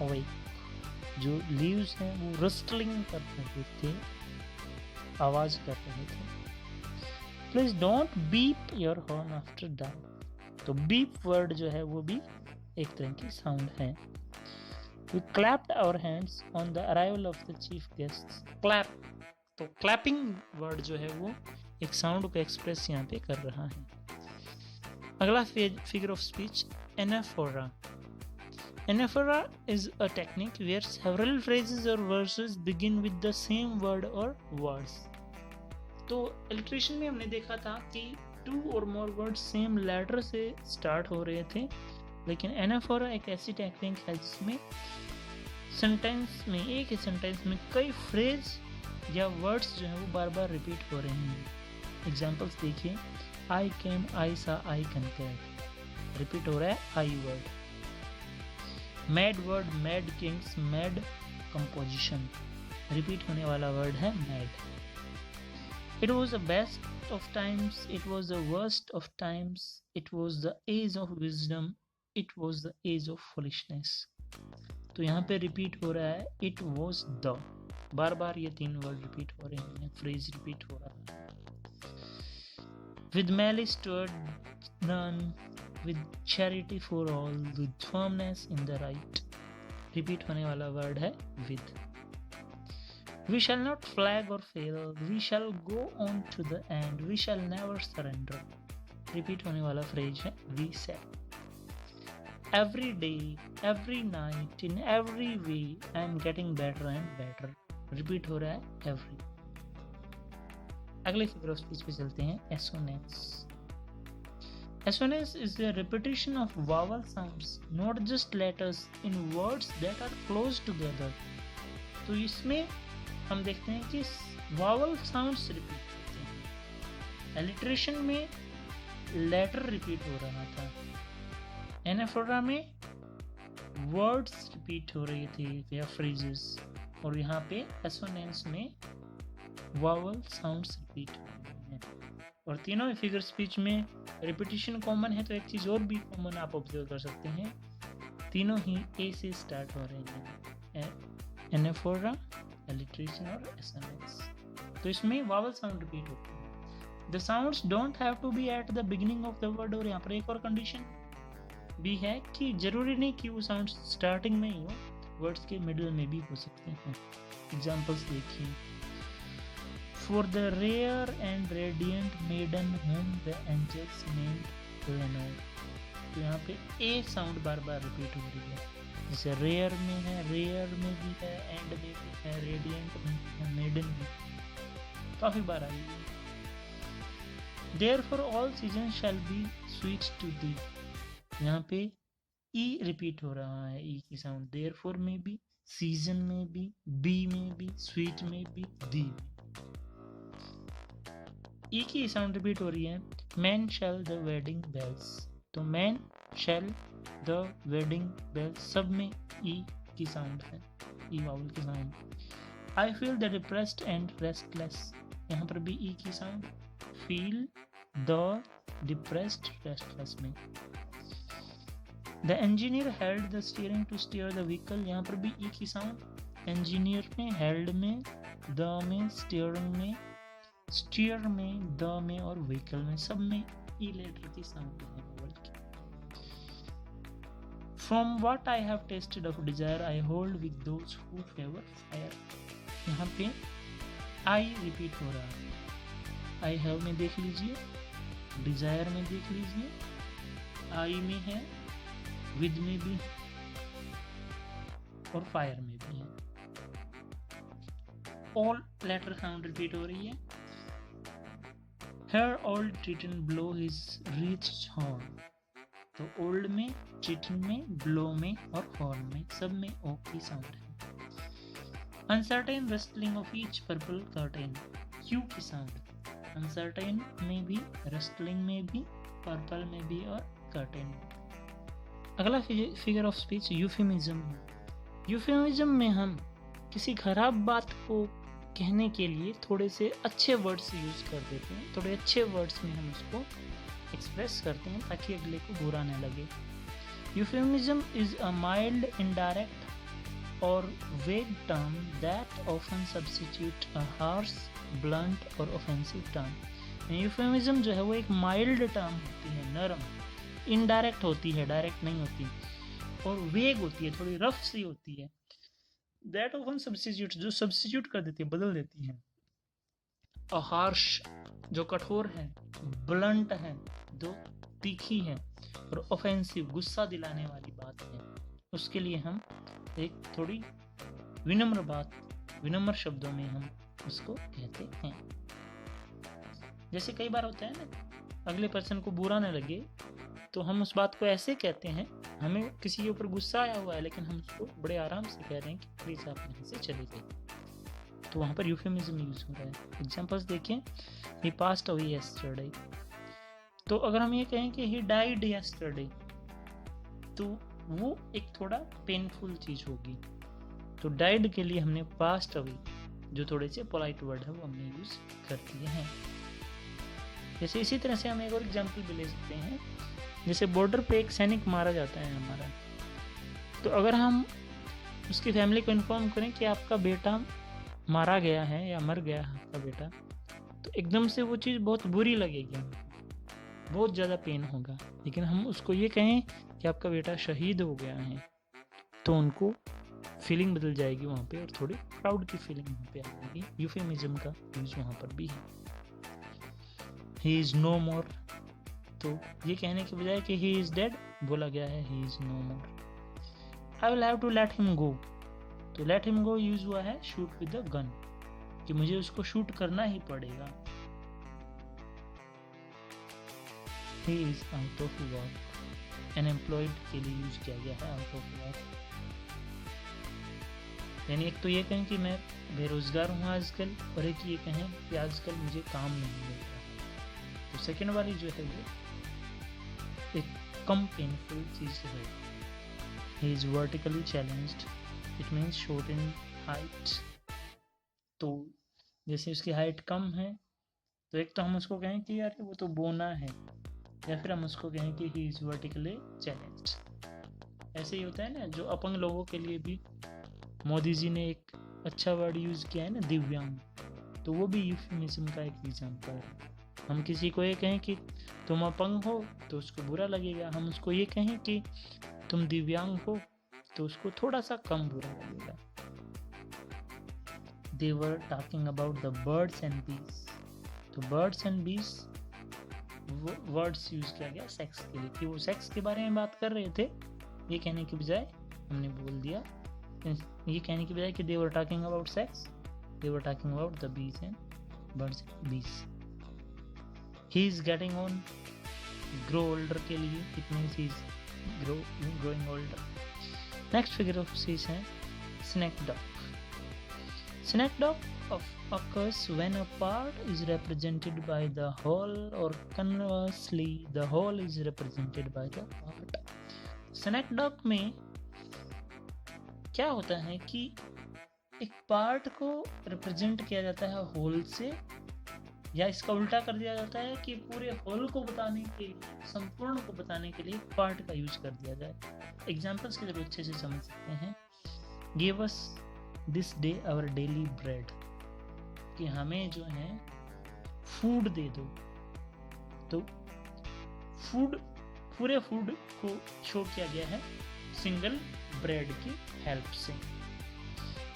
awake. जो लीव्स हैं वो रस्टलिंग कर रहे थे, आवाज कर रहे थे। Please don't beep your horn after dark. तो बीप वर्ड जो है वो भी एक तरह की साउंड है। We clapped our hands on the arrival of the chief guests. Clap, तो clapping वर्ड जो है वो एक साउंड को एक्सप्रेस यहाँ पे कर रहा है। अगला figure of speech, anaphora. Anaphora is a technique where several phrases or verses begin with the same word or words. तो इलिट्रेशन में हमने देखा था कि 2 or more words same letter से स्टार्ट हो रहे थे, लेकिन एनाफोरा एक ऐसी टेक्निक है जिसमें सेंटेंस में, एक ही सेंटेंस में कई फ्रेज या वर्ड्स जो है वो बार बार रिपीट हो रहे हैं। एग्जांपल्स देखिए, आई केम, आई सा, आई कंकेयर, रिपीट हो रहा है आई word. Mad word, mad kings, mad composition, repeat होने वाला वर्ड है mad. It was the best of times, it was the worst of times, it was the age of wisdom, it was the age of foolishness. तो यहाँ पे repeat हो रहा है it was the, बार बार ये 3 वर्ड रिपीट हो रहे हैं, फ्रेज रिपीट हो रहा है। With malice toward none, with charity for all, with firmness in the right, repeat होने वाला वर्ड है with. We shall not flag or fail, we shall go on to the end, we shall never surrender, repeat होने वाला phrase है we shall। Every day, every night, in every way, I am getting better and better, repeat हो रहा है every। अगले figure of speech पे चलते हैं, assonance. Assonance is the repetition of vowel sounds, not just letters, in words that are close together. तो इसमें हम देखते हैं कि वावल साउंड्स रिपीट होते हैं। एलिट्रेशन में लेटर रिपीट हो रहा था, एनाफोरा में वर्ड्स रिपीट हो रही थी या फ्रेजेस, और यहाँ पे एसोनेंस में वावल साउंड्स रिपीट हो रहे हैं। और तीनों फिगर स्पीच में रिपीटिशन कॉमन है, तो एक चीज और भी कॉमन आप ऑब्जर्व कर सकते हैं, तीनों ही ए से स्टार्ट हो रहे हैं, एनाफोरा, एलिट्रेशन और एसोनेंस। तो इसमें वावल साउंड रिपीट होते हैं। The sounds don't have to be at the beginning of the word, और यहाँ पर एक और कंडीशन भी है कि जरूरी नहीं कि वो साउंड स्टार्टिंग में ही हो, वर्ड्स के मिडिल में भी हो सकते हैं। एग्जांपल्स देखिए, for the rare and radiant maiden whom the angels named Lenore. तो यहाँ पे ए साउंड बार बार रिपीट हो रही है, जैसे रेयर में है, रेयर में भी है, एंड में भी है, रेडियंट में भी है, मेडन में काफी बार आई है। Therefore all seasons shall be sweet to thee, यहाँ पे ई रिपीट हो रहा है, ई की साउंड therefore में भी, सीजन में भी, बी में भी, स्वीट में भी, दी में। ई की साउंड रिपीट हो रही है, man shall the wedding bells। तो man shall the wedding bells, सब में ई की साउंड है, ई वावल की sound. I feel the depressed and restless, यहाँ पर भी ई की sound, feel the depressed restless में। The engineer held the steering to steer the vehicle, यहाँ पर भी ई की साउंड, engineer में, held में, the में, steering में, स्टीयर में, द में और व्हीकल में सब में ई लेटर की साउंड है वोवल की। From what I have tested of desire I hold with those who favour fire. यहाँ पे आई रिपीट हो रहा है। आई हैव में देख लीजिए, डिजायर में देख लीजिए, आई में है, विद में भी और फायर में भी है। ऑल लेटर साउंड रिपीट हो रही है। Her old Triton blow his reached horn। तो ओल्ड में, ट्रिटन में, ब्लो में और हॉर्न में सब में ओ की साउंड है। Uncertain rustling of each purple curtain, Q की साउंड। अनसर्टेन में भी, रस्टलिंग में भी, पर्पल में भी और कर्टेन में। अगला फिगर ऑफ स्पीच यूफेमिज्म है। यूफेमिज्म में हम किसी खराब बात को कहने के लिए थोड़े से अच्छे वर्ड्स यूज कर देते हैं, थोड़े अच्छे वर्ड्स में हम उसको एक्सप्रेस करते हैं ताकि अगले को बुरा न लगे। Euphemism is a mild, indirect और वेग term that often substitute a harsh, blunt और ऑफेंसिव टर्म। यूफेमिज्म जो है वो एक माइल्ड टर्म होती है, नरम, इनडायरेक्ट होती है, डायरेक्ट नहीं होती, और वेग होती है, थोड़ी रफ सी होती है। दैट ऑफन सब्स्टिट्यूट, जो सब्स्टिट्यूट कर देती है, बदल देती है। अ हार्श, जो कठोर है, ब्लंट है, जो तीखी है, और ऑफेंसिव, गुस्सा दिलाने वाली बात है, उसके लिए हम एक थोड़ी विनम्र बात, विनम्र शब्दों में हम उसको कहते हैं। जैसे कई बार होता है ना, अगले पर्सन को बुरा न लगे तो हम उस बात को ऐसे कहते हैं, हमें किसी के ऊपर गुस्सा आया हुआ है लेकिन हम उसको बड़े आराम से कह रहे हैं कि प्लीज आप यहाँ से चले जाइए, तो वहाँ पर यूफेमिज्म यूज हो रहा है। एग्जांपल्स देखें, ही पास्ड अवे यस्टरडे। तो अगर हम ये कहें कि ही डाइड यस्टरडे, तो वो एक थोड़ा पेनफुल चीज होगी। तो डाइड के लिए हमने पास्ड अवे, जो थोड़े से पोलाइट वर्ड है, वो हमने यूज कर दिए हैं। जैसे इसी तरह से हम एक और एग्जाम्पल भी ले सकते हैं। जैसे बॉर्डर पे एक सैनिक मारा जाता है हमारा, तो अगर हम उसकी फैमिली को इन्फॉर्म करें कि आपका बेटा मारा गया है या मर गया है आपका बेटा, तो एकदम से वो चीज़ बहुत बुरी लगेगी, बहुत ज़्यादा पेन होगा। लेकिन हम उसको ये कहें कि आपका बेटा शहीद हो गया है, तो उनको फीलिंग बदल जाएगी वहाँ पे, और थोड़ी प्राउड की फीलिंग वहाँ पे आ जाएगी। यूफेमिज्म का यूज वहाँ पर भी है। ही इज़ नो मोर, तो ये कहने के बजाय कि ही इज़ डेड बोला गया है he is no more. I will have to let him go, तो लेट हिम गो यूज हुआ है शूट विद अ गन, कि मुझे उसको शूट करना ही पड़ेगा। He is out of work, unemployed के लिए यूज किया गया है आउट ऑफ वर्क। यानी एक तो ये कहें कि मैं बेरोजगार हूँ आजकल, और एक ये कहें कि आजकल मुझे काम नहीं मिल रहा। तो सेकेंड वाली जो है वो एक कम पेनफुल चीज है। He is vertically challenged, it means short in height. तो जैसे उसकी हाइट कम है, तो एक तो हम उसको कहें कि यार वो तो बोना है, या फिर हम उसको कहें कि ही इज वर्टिकली चैलेंज्ड। ऐसे ही होता है ना, जो अपंग लोगों के लिए भी मोदी जी ने एक अच्छा वर्ड यूज किया है ना, दिव्यांग, तो वो भी यूफेमिज्म का एक एग्जाम्पल है। हम किसी को ये कहें कि तुम अपंग हो तो उसको बुरा लगेगा, हम उसको ये कहें कि तुम दिव्यांग हो तो उसको थोड़ा सा कम बुरा लगेगा। They were talking about the birds and bees, तो birds and bees words use किया गया सेक्स के लिए, कि वो सेक्स के बारे में बात कर रहे थे। ये कहने के बजाय हमने बोल दिया, ये कहने के बजाय कि they were talking about sex, they were talking about the bees and birds and bees। He is getting on, grow older के लिए it means he is growing older। Next figure of speech है synecdoche। Synecdoche occurs when a part is represented by the whole, or conversely the whole is represented by the part। synecdoche में क्या होता है कि एक part को represent किया जाता है होल से, या इसका उल्टा कर दिया जाता है कि पूरे होल को बताने के लिए, संपूर्ण को बताने के लिए पार्ट का यूज कर दिया जाए। एग्जाम्पल्स के लिए अच्छे से समझ सकते हैं। Give us this day our daily bread, कि हमें जो है फूड दे दो। तो फूड, पूरे फूड को शो किया गया है सिंगल ब्रेड की हेल्प से।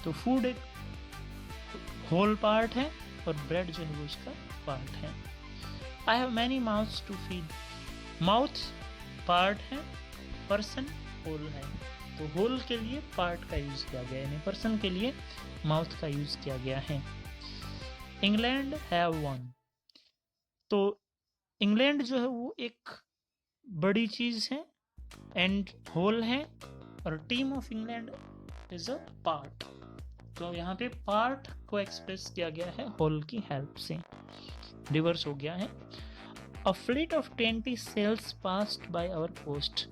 तो फूड एक होल पार्ट है और ब्रेड जो है वो इसका पार्ट है। I have many mouths to feed, mouth part है, पर्सन होल है। तो होल के लिए पार्ट का यूज किया गया है, पर्सन के लिए माउथ का यूज किया गया है। इंग्लैंड हैव वन, तो इंग्लैंड जो है वो एक बड़ी चीज है एंड होल है, और team of England is a part. तो यहाँ पे पार्ट को एक्सप्रेस किया गया है होल की हेल्प से, रिवर्स हो गया है। A fleet of 20 sails passed by our coast,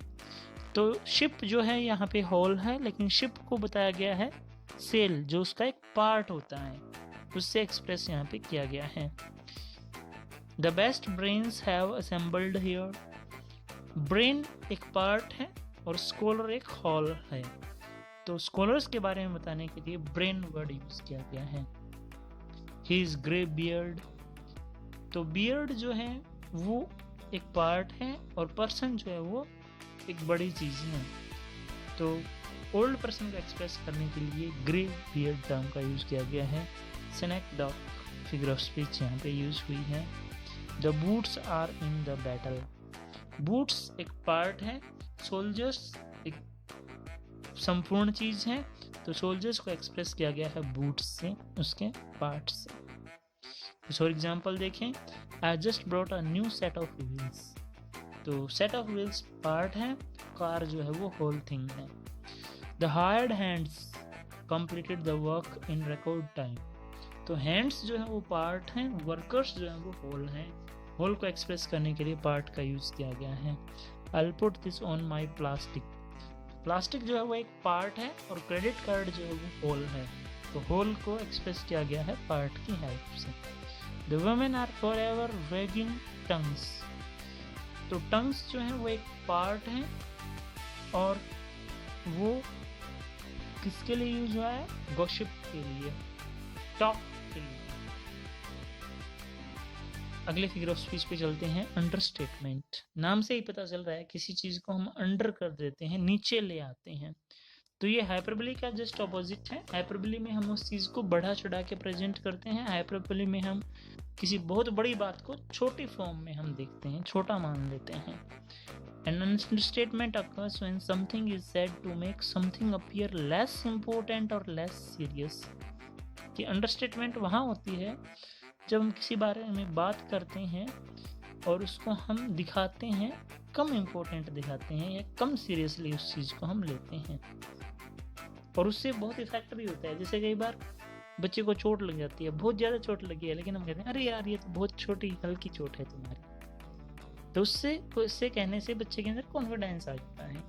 तो शिप जो है यहाँ पे होल है, लेकिन शिप को बताया गया है सेल, जो उसका एक पार्ट होता है, उससे एक्सप्रेस यहाँ पे किया गया है। The best brains have assembled here, brain एक पार्ट है और स्कॉलर एक होल है। तो स्कॉलर्स के बारे में बताने के लिए ब्रेन वर्ड यूज किया गया है। ही इज ग्रे बियर्ड, तो बियर्ड जो है वो एक पार्ट है और पर्सन जो है वो एक बड़ी चीज है। तो ओल्ड पर्सन को एक्सप्रेस करने के लिए ग्रे बियर्ड टर्म का यूज किया गया है। सिनेक्डॉक फिगर ऑफ स्पीच यहाँ पे यूज हुई है। The boots are in the battle, boots एक पार्ट है, सोल्जर्स एक संपूर्ण चीज है, तो सोल्जर्स को एक्सप्रेस किया गया है बूट्स से, उसके पार्ट से। फॉर एग्जांपल देखें, I just brought a new set of wheels, तो सेट ऑफ व्हील्स पार्ट है, कार जो है वो होल थिंग है। The hired hands completed the work in record time, तो हैंड्स जो है वो पार्ट हैं, वर्कर्स जो है वो होल हैं। होल को एक्सप्रेस करने के लिए पार्ट का यूज किया गया है। I'll put this on my plastic, plastic जो है वो एक पार्ट है और क्रेडिट कार्ड जो है वो होल है, तो होल को एक्सप्रेस किया गया है पार्ट की हेल्प से। The women are forever wagging tongues, तो टंग्स जो है वो एक पार्ट है और वो किसके लिए यूज हुआ है, गॉसिप के लिए, टॉक के लिए। अगले फिगर ऑफ स्पीच पे चलते हैं। अंडरस्टेटमेंट, नाम से ही पता चल रहा है किसी चीज को हम अंडर कर देते हैं, नीचे ले आते हैं। तो ये हाइपरबोली का जस्ट ऑपोजिट है। हाइपरबोली में हम उस चीज को बढ़ा चढ़ा के प्रेजेंट करते हैं, हाइपरबोली में हम किसी बहुत बड़ी बात को छोटी फॉर्म में हम देखते हैं, छोटा मान लेते हैं। An understatement occurs when something is said to make something appear less important or less serious, कि अंडरस्टेटमेंट वहाँ होती है जब हम किसी बारे में बात करते हैं और उसको हम दिखाते हैं कम इम्पोर्टेंट दिखाते हैं या कम सीरियसली उस चीज़ को हम लेते हैं, और उससे बहुत इफेक्ट भी होता है। जैसे कई बार बच्चे को चोट लग जाती है, बहुत ज़्यादा चोट लगी है, लेकिन हम कहते हैं अरे यार ये तो बहुत छोटी हल्की चोट है तुम्हारी, तो उससे कहने से बच्चे के अंदर कॉन्फिडेंस आ जाता है।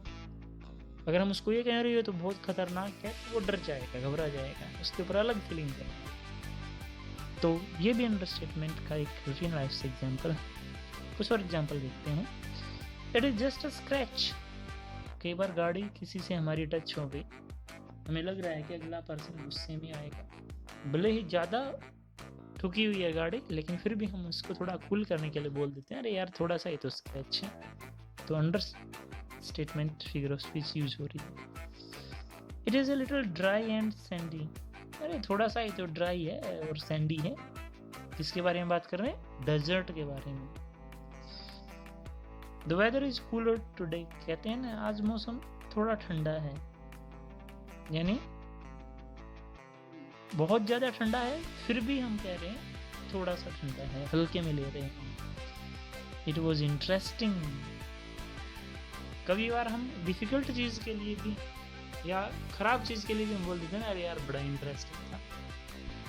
अगर हम उसको ये कह रहे हो तो बहुत खतरनाक है, तो वो डर जाएगा, घबरा जाएगा, उसके ऊपर अलग फीलिंग करेगा। तो ये भी अंडरस्टेटमेंट का एक रियल लाइफ से एग्जांपल है। कुछ और एग्जांपल देखते हैं। It is just a scratch, कई बार गाड़ी किसी से हमारी टच हो गई, हमें लग रहा है कि अगला पर्सन गुस्से में आएगा, भले ही ज़्यादा ठुकी हुई है गाड़ी, लेकिन फिर भी हम उसको थोड़ा कूल करने के लिए बोल देते हैं अरे यार थोड़ा सा ही तो स्क्रैच है। तो understatement figure of speech use हो रही है। It is a little dry and Sandy, अरे थोड़ा सा ही तो ड्राई है और सैंडी है। किसके बारे में बात कर रहे हैं, डेजर्ट के बारे में। The weather is cooler today, कहते हैं ना आज मौसम थोड़ा ठंडा है, यानी बहुत ज्यादा ठंडा है फिर भी हम कह रहे हैं थोड़ा सा ठंडा है, हल्के में ले रहे हैं। इट वॉज इंटरेस्टिंग, कभी बार हम डिफिकल्ट चीज के लिए भी या खराब चीज के लिए भी हम बोल देते हैं अरे यार बड़ा इंटरेस्टिंग था।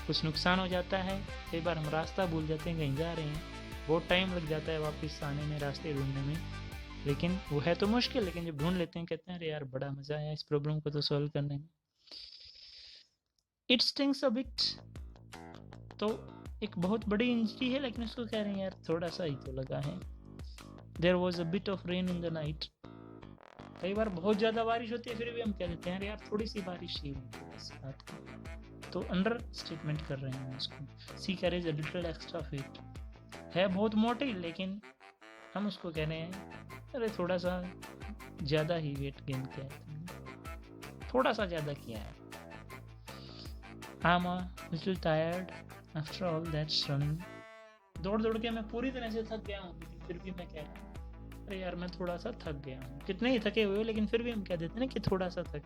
कुछ नुकसान हो जाता है, कई बार हम रास्ता भूल जाते हैं, कहीं जा रहे हैं, बहुत टाइम लग जाता है वापस आने में, रास्ते ढूंढने में, लेकिन वो है तो मुश्किल, लेकिन जब ढूंढ लेते हैं कहते हैं अरे यार बड़ा मजा आया इस प्रॉब्लम को तो सॉल्व करने में। इट स्टिंग्स अ बिट, तो एक बहुत बड़ी इंजरी है लेकिन उसको कह रहे हैं यार थोड़ा सा ही तो लगा है। There was a bit of rain in the night, कई बार बहुत ज्यादा बारिश होती है फिर भी हम कह देते हैं यार थोड़ी सी बारिश ही बस रात को, तो अंडर स्टेटमेंट कर रहे हैं उसको। She carries a little extra weight, है बहुत मोटी, लेकिन हम उसको कह रहे हैं अरे थोड़ा सा ज़्यादा ही वेट गेन किया है तुमने, थोड़ा सा ज़्यादा किया है। I'm a little tired after all that running. दौड़ दौड़ के मैं पूरी तरह से थक गया हूँ, लेकिन फिर भी मैं कह रहा हूँ अरे यार मैं थोड़ा सा थक गया हूँ। कितने ही थके हुए हो, लेकिन फिर भी हम कह देते हैं ना कि थोड़ा सा थक,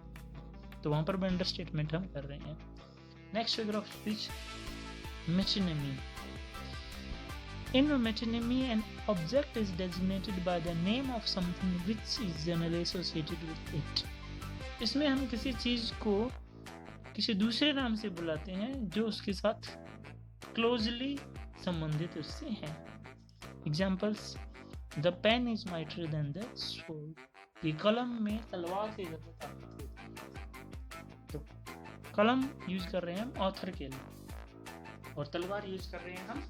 तो वहाँ पर भी अंडर स्टेटमेंट हम कर रहे हैं। Next figure of speech, metonymy. In metonymy, an object is designated by the name of something which is generally associated with it. इसमें हम किसी चीज को किसी दूसरे नाम से बुलाते हैं जो उसके साथ क्लोजली संबंधित उससे है। Examples, the pen is mightier than the sword. ये कलम में तलवार से ज्यादा ताकत होती है। तो कलम यूज कर रहे हैं हम ऑथर के लिए, और तलवार यूज कर रहे हैं हम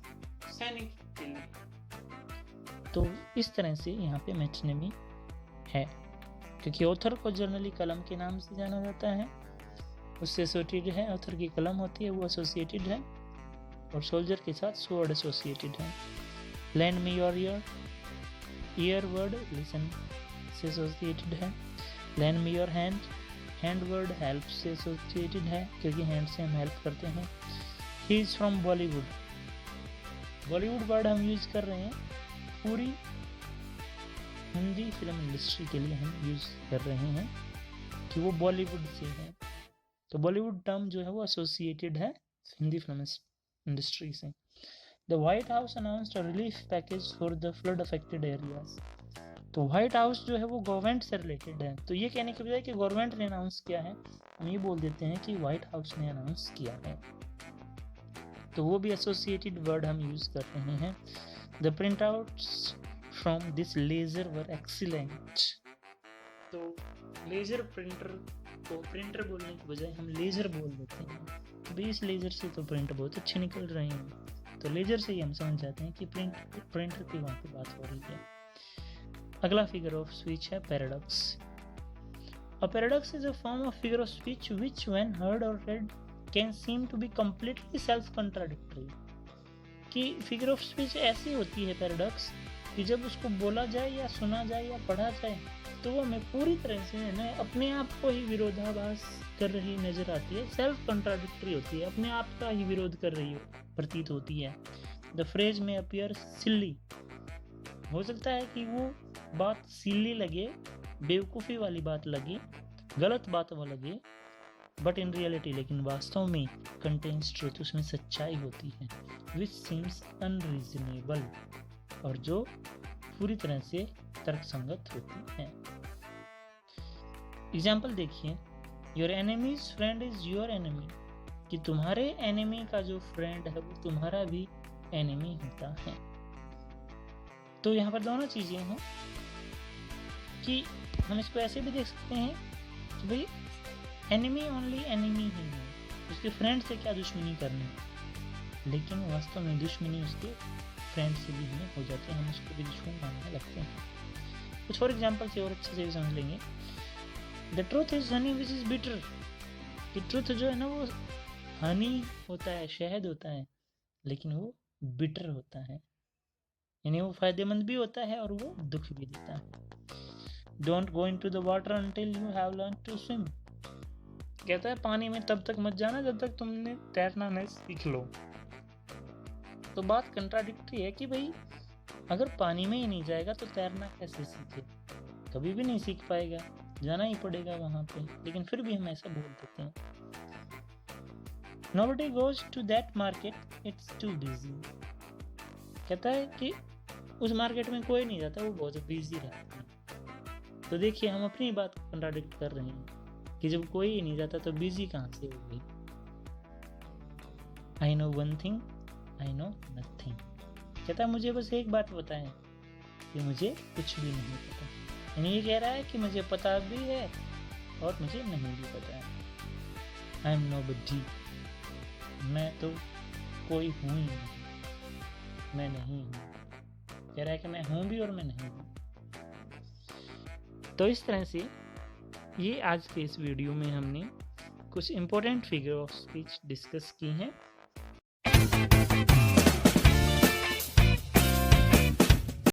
सैनिक के लिए। तो इस तरह से यहाँ पे मेटोनिमी है, क्योंकि ऑथर को जनरली कलम के नाम से जाना जाता है, उससे एसोसिएटेड है। ऑथर की कलम होती है वो एसोसिएटेड है, और सोल्जर के साथ स्वॉर्ड एसोसिएटेड है। Land me your year word listen से एसोसिएटेड है। Land me your hand, hand word help से एसोसिएटेड है, क्योंकि हैंड से हम हेल्प करते हैं। He is from Bollywood, Bollywood word हम यूज कर रहे हैं पूरी हिंदी फिल्म इंडस्ट्री के लिए, हम यूज कर रहे हैं कि वो बॉलीवुड से है। तो बॉलीवुड टर्म जो है वो एसोसिएटेड है हिंदी फिल्म इंडस्ट्री से। The white house announced a relief package for the flood affected areas. तो व्हाइट हाउस जो है वो गवर्नमेंट से रिलेटेड है, तो ये कहने के बजाय कि गवर्नमेंट ने अनाउंस किया है, हम ये बोल देते हैं कि व्हाइट हाउस ने अनाउंस किया है, तो वो भी एसोसिएटेड वर्ड हम यूज कर रहे हैं। The printouts from this laser were excellent. तो लेजर प्रिंटर को प्रिंटर बोलने के बजाय हम लेजर बोल देते हैं, तो भाई इस लेजर से तो प्रिंट बहुत अच्छे निकल रहे हैं, तो लेजर से ही हम समझ जाते हैं कि प्रिंटर की वहाँ पे बात हो रही है। अगला फिगर ऑफ स्पीच है paradox. A paradox is a form of figure of speech which when heard और red can seem to be completely self-contradictory। कि फिगर ऑफ स्पीच ऐसी होती है पैराडॉक्स कि जब उसको बोला जाए या सुना जाए या पढ़ा जाए तो वो हमें पूरी तरह से ना अपने आप को ही विरोधाभास कर रही नजर आती है, सेल्फ कंट्राडिक्टरी होती है, अपने आप का ही विरोध कर रही प्रतीत होती है। द फ्रेज में अपीयर सिली, हो सकता है कि वो बात सिली लगे, बेवकूफ़ी वाली बात लगे, गलत बात वो लगे, बट इन रियलिटी लेकिन वास्तव में कंटेन्स ट्रूथ, उसमें सच्चाई होती है। विच सीम्स अनरीजनेबल, और जो पूरी तरह से तर्कसंगत होती है। एग्जाम्पल देखिए, your enemies friend is your enemy, कि तुम्हारे एनिमी का जो फ्रेंड है वो तुम्हारा भी एनिमी होता है। तो यहाँ पर दोनों चीजें हैं कि हम इसको ऐसे भी देख सकते हैं कि भाई एनिमी ओनली एनिमी ही है, उसके फ्रेंड से क्या दुश्मनी करनी, लेकिन वास्तव में दुश्मनी उसके फ्रेंड से भी हमें हो जाती है, हम उसको भी दुश्मन मानने लगते हैं। कुछ और एग्जांपल से और अच्छे से भी समझ लेंगे। The truth is Honey which is bitter, कि ट्रूथ जो है ना वो हनी होता है, शहद होता है, लेकिन वो बिटर होता है, यानी वो फायदेमंद भी होता है और वो दुख भी देता है। Don't go into the water until you have learn to swim, कहता है पानी में तब तक मत जाना जब तक तुमने तैरना नहीं सीख लो। तो बात कंट्राडिक्टरी है कि भाई अगर पानी में ही नहीं जाएगा तो तैरना कैसे सीखे, कभी भी नहीं सीख पाएगा, जाना ही पड़ेगा वहां पे, लेकिन फिर भी हम ऐसा बोल देते हैं। Nobody goes to that market, it's too busy, कहता है कि उस मार्केट में कोई नहीं जाता, वो बहुत बिजी रहता है। तो देखिए हम अपनी बात को कंट्राडिक्ट कर रहे हैं कि जब कोई ही नहीं जाता तो बिजी कहाँ से होगी। I know one thing, I know nothing, कहता है मुझे बस एक बात पता है कि मुझे कुछ भी नहीं पता, यानी ये कह रहा है कि मुझे पता भी है और मुझे नहीं भी पता है। आई एम नोबडी, मैं तो कोई हूँ ही नहीं, मैं नहीं हूँ, कह रहा है कि मैं हूँ भी और मैं नहीं हूँ। तो इस तरह से ये आज के इस वीडियो में हमने कुछ important figure of speech discuss की हैं